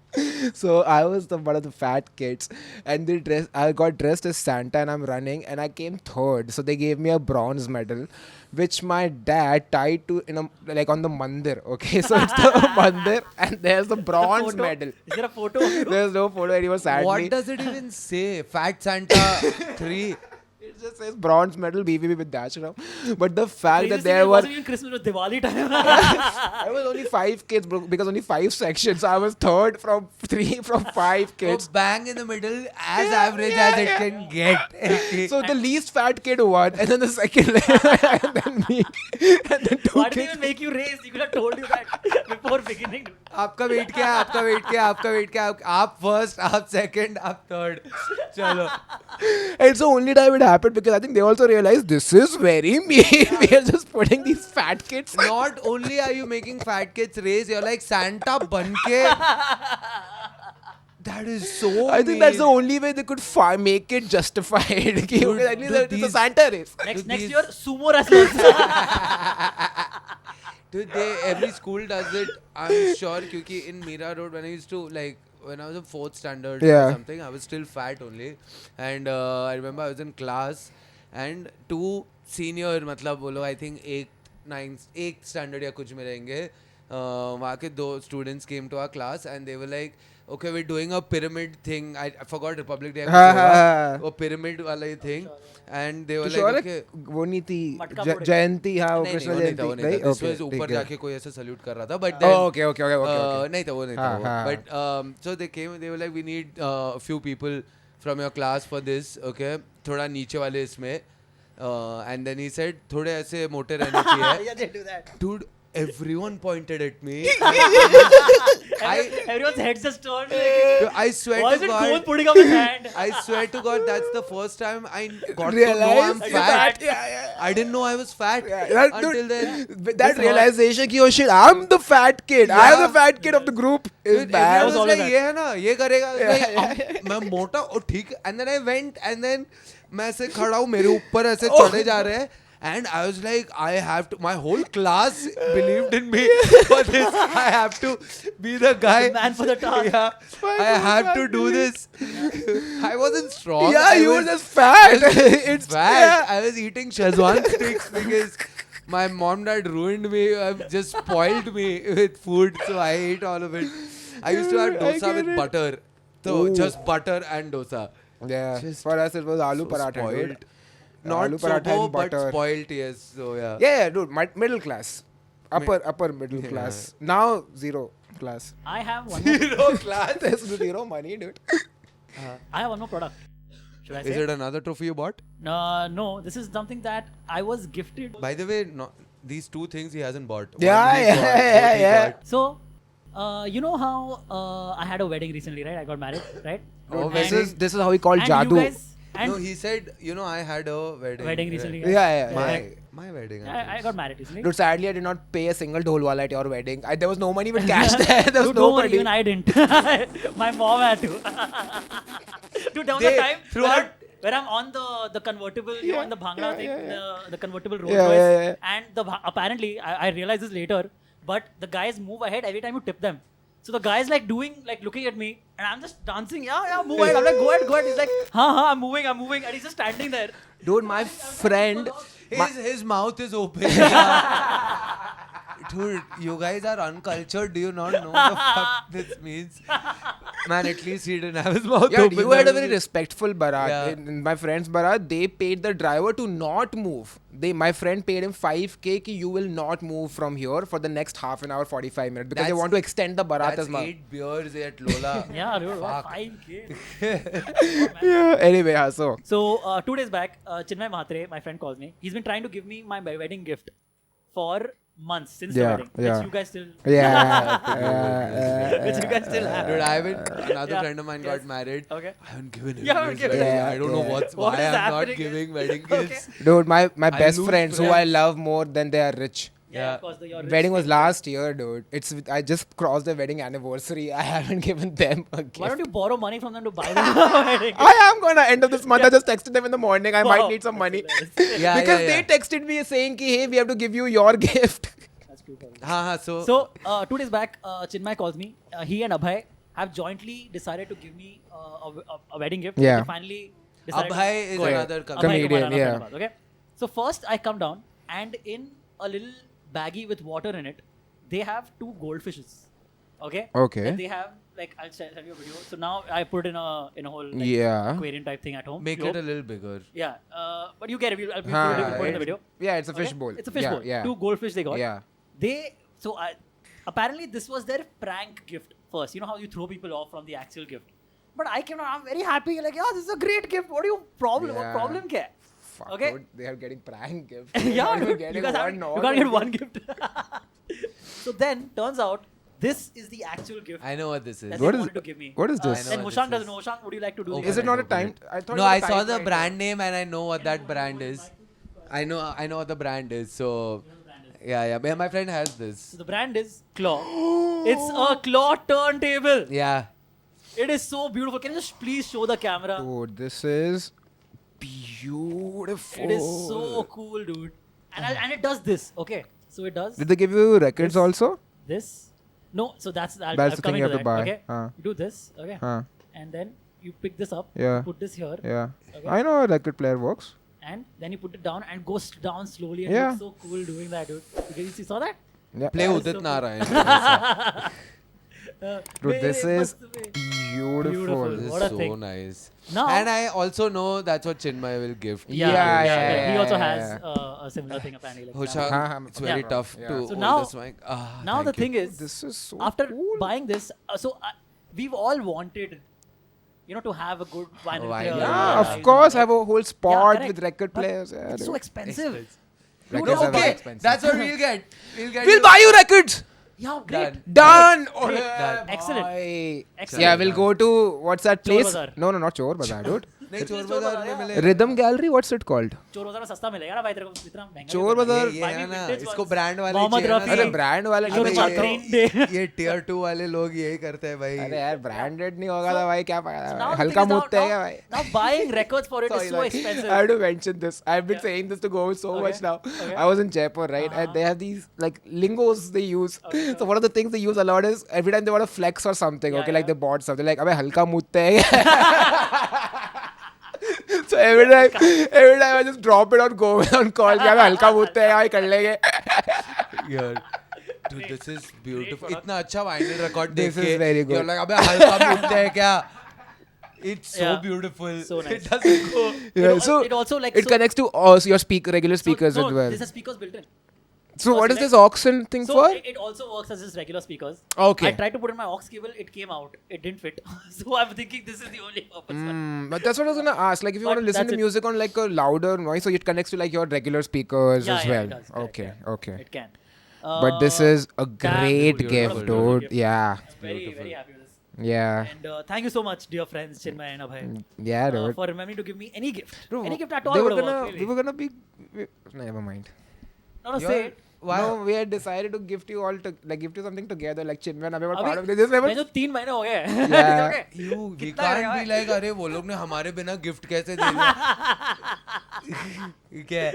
So I was one of the fat kids, and I got dressed as Santa, and I'm running, and I came third. So they gave me a bronze medal, which my dad tied to on the mandir. Okay, so it's the mandir, and there's the bronze
Photo?
medal.
Is there a photo of you?
There's no photo anymore. Sadly,
What does it even say? Fat Santa 3.
It just says bronze medal BVB with Dashram. But the fact that
Craziest thing
there
is,
were,
wasn't even Christmas, it was Diwali time.
I was only 5 kids, bro, because only 5 sections. So I was third from 5 kids.
Oh, bang in the middle, as average as it can get.
So the least fat kid won, and then the second, and then me, and then 2
Why did they
kids.
even make you race? You could have told you that before beginning.
आपका wait क्या है, आपका wait क्या है, आपका wait क्या है, आप फर्स्ट, आप सेकंड, आप थर्ड. चलो.
And so only time it happened because I think they also realized this is very mean. We are just putting these fat kids.
Not only are you making fat kids race, you're like Santa banke. That is so
I think that's the only way they could make it justified. कि,
Dude,
okay, at least
dude,
it's a
these-
Santa race.
Next
these-
year, sumo wrestlers.
Dude, every school does it. I'm sure, क्योंकि in Mira Road when I used to like when I was in 4th standard
Yeah.
or something, I was still fat only, and I remember I was in class and 2 senior मतलब बोलो I think 8th standard या कुछ में रहेंगे. वहाँ के 2 students came to our class and they were like, okay, we're doing a pyramid thing. I forgot Republic Day. वो pyramid वाला ही thing, and they were
तो
like,
sure है,
okay.
वो नहीं थी
मटका फोड़े।
जयंती हाँ वो
नहीं,
कृष्ण
वो नहीं था,
जयंती
वो नहीं था. This
Okay,
was ऊपर
ठीक है।
जाके कोई ऐसे सल्यूट कर रहा था, but
Oh,
then
okay, okay.
नहीं था, वो नहीं था
हाँ,
वो.
हाँ.
But so they came, they were like, we need a few people from your class for this, okay? थोड़ा नीचे वाले इसमें, and then he said थोड़े ऐसे मोटे रहने चाहिए.
Yeah, they do that.
Dude, everyone pointed at me.
Everyone's heads just turned.
I swear
Was
to
it
God.
cool putting up his hand?
I swear to God, that's the first time I got to know
Realized
I'm
you're
fat.
fat. Yeah.
I didn't know I was fat
That,
until
dude,
then.
that
This
realization कि oh shit, I'm the fat kid. I am the fat kid of the group. Is
Dude,
bad.
everyone was
always
like,
that.
ये है ना, ये करेगा. Like, मैं मोटा और ठीक. And then I went and then मैं ऐसे खड़ा हूँ, मेरे ऊपर ऐसे चढ़े जा रहे हैं. And I was like, I have to. My whole class believed in me for this. I have to be the guy.
The man for the task.
Yeah, I have to do this. I wasn't strong.
Yeah,
I
you were
was
just fat. It's
fat.
yeah.
I was eating Shezwan sticks because my mom dad ruined me. Just spoiled me with food, so I ate all of it. I used to have
I
dosa
get
with
it.
butter. So
Ooh.
just butter and dosa.
Yeah.
Just
For us, it was aloo
So
paratha.
spoiled.
Dude.
Not
Aloo paratha
sobo,
and
but
butter.
spoiled, yes. So yeah.
Yeah, dude. Middle class. Upper middle
Yeah.
class. Now zero class.
I have one more.
Zero class. There's zero money, dude.
I have one more product. Should I say?
Is it another trophy you bought?
No, this is something that I was gifted.
By the way, no, these 2 things he hasn't bought. One
Yeah,
he
yeah,
got,
yeah,
both he
yeah.
got.
So, you know how I had a wedding recently, right? I got married, right?
Oh,
And-
This is how we call
and
jadoo.
You guys, and
No, he said, you know, I had a wedding.
wedding recently.
Yeah, yeah,
My,
yeah.
my wedding.
I got married recently.
Dude, sadly, I did not pay a single dholwala at your wedding. There was no money with cash there. There was
Dude, don't worry,
nobody.
even I didn't. My mom had to. Dude, there was
They-
a time
throughout-
where I'm on the convertible, you know, in the Bhangra thing, the convertible Rolls
Yeah,
Royce,
yeah, yeah.
and apparently I realized this later, but the guys move ahead every time you tip them. So the guy's like looking at me, and I'm just dancing. Yeah, move ahead. I'm like, go ahead. He's like, I'm moving, and he's just standing there.
Dude, my friend.
His mouth is open. Dude, you guys are uncultured. Do you not know the fuck this means? Man, at least he didn't have his mouth
Yeah,
open.
you had a
That
very
was-
respectful barat.
Yeah.
In my friend's barat, they paid the driver to not move. My friend paid him 5K ki you will not move from here for the next half an hour, 45 minutes because they
That's-
want to extend the barat
That's
as much.
8 beers at Lola.
Yeah, dude,
Fuck.
5K.
Yeah. Anyway, so.
So 2 days back, Chinmay Mhatre, my friend, calls me. He's been trying to give me my wedding gift for months since the
Yeah,
wedding,
yeah.
which you guys still,
Yeah.
which you guys still have.
Dude, I haven't. Another
Yeah.
friend of mine
Yes.
got married.
Okay.
I haven't given him.
You haven't
his
given
wedding.
him.
I don't know
Yeah.
what's
What
why
is
I'm not
happening
giving
is-
wedding
Okay.
gifts.
Dude, my
I
best
lose
friends who I
friends.
love more than they are rich.
Yeah, of course. Your
Wedding was last year, dude. I just crossed their wedding anniversary. I haven't given them a gift.
Why don't you borrow money from them to buy them a wedding?
I am gonna end of this month. I just texted them in the morning. I might
Wow.
need some money.
Yeah,
Because
yeah,
they
yeah.
texted me saying ki, hey, we have to give you your gift.
That's true.
So
So 2 days back, Chinmay calls me. He and Abhay have jointly decided to give me a wedding gift.
Yeah.
They finally decided
Abhay
to
is
go ahead.
another
Abhay
comedian,
Kumar, another
yeah.
friend of ours, okay. So first I come down, and in a little baggie with water in it, they have 2 goldfishes. Okay.
Okay.
And they have like I'll send you a video. So now I put in a whole like,
Yeah.
aquarium type thing at home.
Make
globe.
it a little bigger.
Yeah, but you get it. I'll
Huh,
put it in the video.
Yeah, it's a
Okay?
fish bowl.
It's a fish
Yeah,
bowl.
Yeah.
2 goldfish they got.
Yeah.
Apparently this was their prank gift first. You know how you throw people off from the actual gift. But I came out. I'm very happy. Like, yeah, this is a great gift. What do you problem? What
Yeah.
problem? Kya? hai?
Fuck,
Okay.
dude, they are getting prank gifts.
Yeah,
Not even
dude,
getting
you guys
one
you can't get
normal
one gift. So then turns out this is the actual gift
I know what this is.
that
What
they
is
wanted
it?
to give me.
What is
I
this?
know
And
what
Mushang
this
doesn't know. Mushang, would you like to do
Open
the
Is it not a
open
time?
it.
I thought.
No,
it
I
was a
saw
time
the
right
brand name and I know what that brand is. I know what the brand is. So yeah. My friend has this.
So the brand is Claw. It's a Claw turntable.
Yeah.
It is so beautiful. Can you just please show the camera?
Dude, this is beautiful.
It is so cool, dude. And it does this. Okay. So it does
Did they give you records
This-
also?
this. No, so that's
That's
I'm
the thing
coming
you
to
have to
that.
buy.
Okay.
Huh.
You do this. Okay.
Huh.
And then you pick this up.
Yeah.
Put this here.
Yeah.
Okay.
I know how a record player works.
And then you put it down and goes down slowly. And
Yeah.
it's so cool doing that, dude. You saw that?
Yeah.
Play
That is
Udit
so
Narayan.
Dude, this
Mere
is
mast mein.
beautiful.
Beautiful.
This
What
is
a
so
thing.
nice.
Now-
And I also know that's what Chinmay will gift.
Yeah.
He also
yeah,
has a similar thing apparently. Like
Hushang,
Huh,
it's very
yeah.
tough
Yeah.
to
So
hold
now-
this mic.
now the
Thank you.
thing is,
This is so
after
cool.
buying this, we've all wanted, to have a good vinyl
Vinyl,
player.
Yeah,
Yeah,
of course. Have a whole spot
correct.
with record
But
players. Yeah,
It's
dude.
so expensive.
Records
know,
are very
okay,
expensive.
That's what we'll get. We'll
We'll buy you records.
Yeah, great.
Done.
Done. Oh,
Great.
yeah,
Excellent.
boy.
Excellent.
Yeah, we'll go to what's that
Chor
place?
Bazaar.
No, not Chor Bazaar, dude.
नहीं चोर
चोर
बाजार
बाजार,
में
yeah.
मिलेगा
Rhythm Gallery. What's it called?
चोर बाजार में सस्ता मिलेगा ना भाई तेरे को इतना महंगा
चोर
नहीं
बाजार-
ये
Buy
है
me
ना
vintage
इसको
ones.
ब्रांड वाले
मोहम्मद
चाहिए ना
रफी।
अरे
सब।
ब्रांड वाले
Give
नहीं
me
चाहिए।
Green Day.
ये tier 2 वाले लोग यही करते हैं भाई
अरे यार ब्रांडेड नहीं होगा तो भाई क्या
So
पता
now the
हल्का
thing is
मुत्ते है क्या
now,
भाई
now buying records for it is
Sorry,
so
sorry.
expensive.
I have to mention this. I've been
Yeah.
saying this to go so
Okay,
much now.
okay.
I was in Jaipur, right? And they have these like lingos they use.
Okay,
So one of the things they use a lot is every time they want to flex or something.
Yeah,
Okay, like
yeah.
they bought something like अबे हल्का मुत्ते है So every time I just drop it on go on call कि अबे हल्का मुत्ते है भाई कर लेंगे.
यार dude this is beautiful
product.
इतना अच्छा vinyl record
This
देख
is
के
very good.
you're like अबे हल्का मुद्दे है क्या it's so
Yeah.
beautiful
So nice.
it doesn't go
Yeah, so
it also like
it connects to your regular speakers
so,
as
no,
well.
This has speakers built in.
So what is
select-
this auction thing
So
for?
it also works as just regular speakers.
Okay.
I tried to put in my aux cable, it came out. It didn't fit. So I'm thinking this is the only purpose.
But that's what I was gonna ask. Like, if you want to
But
listen to
that's it.
music on like a louder noise, so it connects to like your regular speakers
Yeah,
as
yeah,
well.
it does. Correct,
Okay,
yeah.
okay.
It can.
But this is a great
beautiful,
gift,
beautiful
dude. Yeah,
I'm very, very happy with this.
yeah,
And thank you so much, dear friends, Chinmay and Abhay,
yeah, dude.
for remembering to give me any gift.
Dude,
Any gift at all
they were
would have
gonna,
worked,
we
really.
were gonna be. Never mind.
No, say it.
why
No, we had decided to gift you all to like gift you something together. Like Chinmay and Abhay were
अभी
part of this. Never.
मैं जो 3 महीने हो गए
Yeah.
okay?
you we
कितना
can't
रहेगा
be like अरे वो लोग ने हमारे बिना गिफ्ट कैसे दे दिया क्या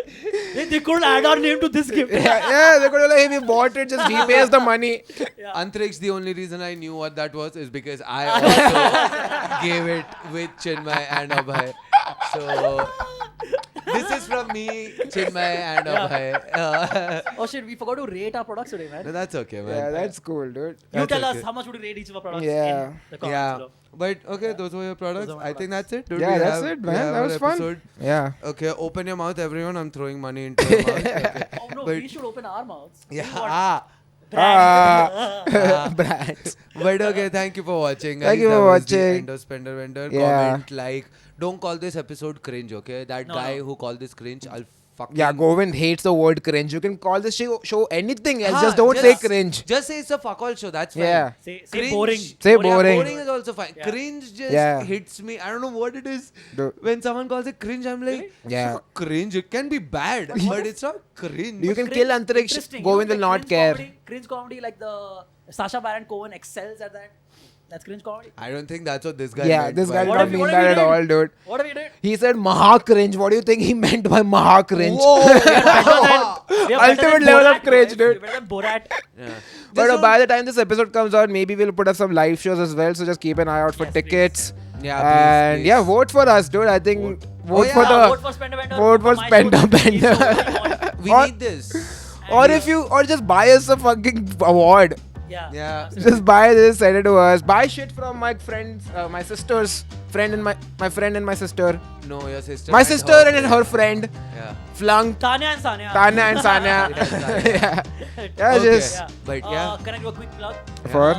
They couldn't add our name to this gift.
yeah, they could have like, hey, we bought it. Just repay us the money.
Antriksh, the only reason I knew what that was is because I also gave it with Chinmay and Abhay. So this is from me, Chinmay and Abhay.
Oh shit, we forgot to rate our products today, man.
No, that's okay, man.
Yeah, that's cool, dude.
You
That's
tell
okay.
us how much would you rate each of our products
Yeah.
in the comments
Yeah,
below.
but okay, those were your products.
Those are my
I think that's it. Dude,
Yeah,
we
that's
have-
it,
we
man.
have
That
our
was fun.
episode.
Yeah.
Okay, open your mouth, everyone. I'm throwing money into your mouth. Okay.
Oh no,
But-
we should open our mouths.
Yeah.
We want
Ah.
brand.
Brands.
But okay, thank you for watching.
Thank
guys.
you for
That was the
watching.
Endo Spender Vendor.
Yeah.
Comment, like. Don't call this episode cringe, okay? That
No,
guy
no.
who called this cringe, I'll fucking.
Yeah, Govind hates the word cringe. You can call this show anything else.
Haan,
Just don't say cringe.
Just say it's a fuck all show. That's fine.
Yeah.
Say
Cringe.
boring.
Say
Yeah,
boring.
boring is also fine.
Yeah.
Cringe just
Yeah.
hits me. I don't know what it is.
The-
When someone calls it cringe, I'm like,
Yeah.
"So cringe. It can be bad, but it's not cringe.
You can
Cringe-
kill Antariksh.
interesting.
Govind
You
will
know,
not
like
care.
Cringe comedy like the Sacha Baron Cohen excels at that. That's cringe comedy.
I don't think that's what this guy
Yeah,
meant
this
by
guy
it.
did
What
not
if-
mean
what if
that
he
at
did?
all, dude.
What have you did?
He said Maha cringe. What do you think he meant by Maha cringe?
Whoa!
We are better
Ultimate
than
level of
Borat,
cringe,
guys.
dude.
We're better than Borat.
Yeah.
But
Just
by the time this episode comes out, maybe we'll put up some live shows as well. So just keep an eye out for
Yes,
tickets.
Yeah,
And
please.
yeah, vote for us, dude. I think vote
yeah,
for
Yeah,
the
vote for Spender Bender.
vote for
my
Spender
show.
Bender.
He's so good.
we
or-
need this.
or if you or just buy us a fucking award.
Yeah.
Yeah.
absolutely.
Just buy this, send it to us. Buy shit from my friends, my sister's friend and my friend and my sister.
No, your sister.
My sister and her friend.
Yeah.
Flunk.
Tanya and Sanya.
Tanya and Sanya. yeah. Yeah,
Okay.
just
Yeah.
But yeah.
Can I do a quick plug?
For?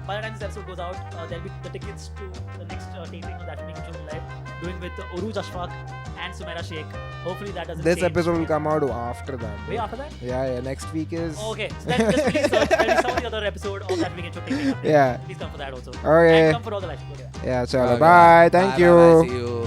By the time this episode goes out, there'll be the tickets to the next taping of That Will Make It Show Live, doing with Uruj Ashfaq and Sumaira Sheikh. Hopefully that doesn't
this
change.
episode will come out after that.
Way after that?
Yeah, next week is.
Okay, so then just please search. There'll be some of the other episode of That Will Make It Show taping.
Yeah.
Please come for that also.
Okay.
And come for all the live. Okay.
Yeah, chalo.
Okay.
Bye. Thank
Bye,
you.
bye, bye. See you.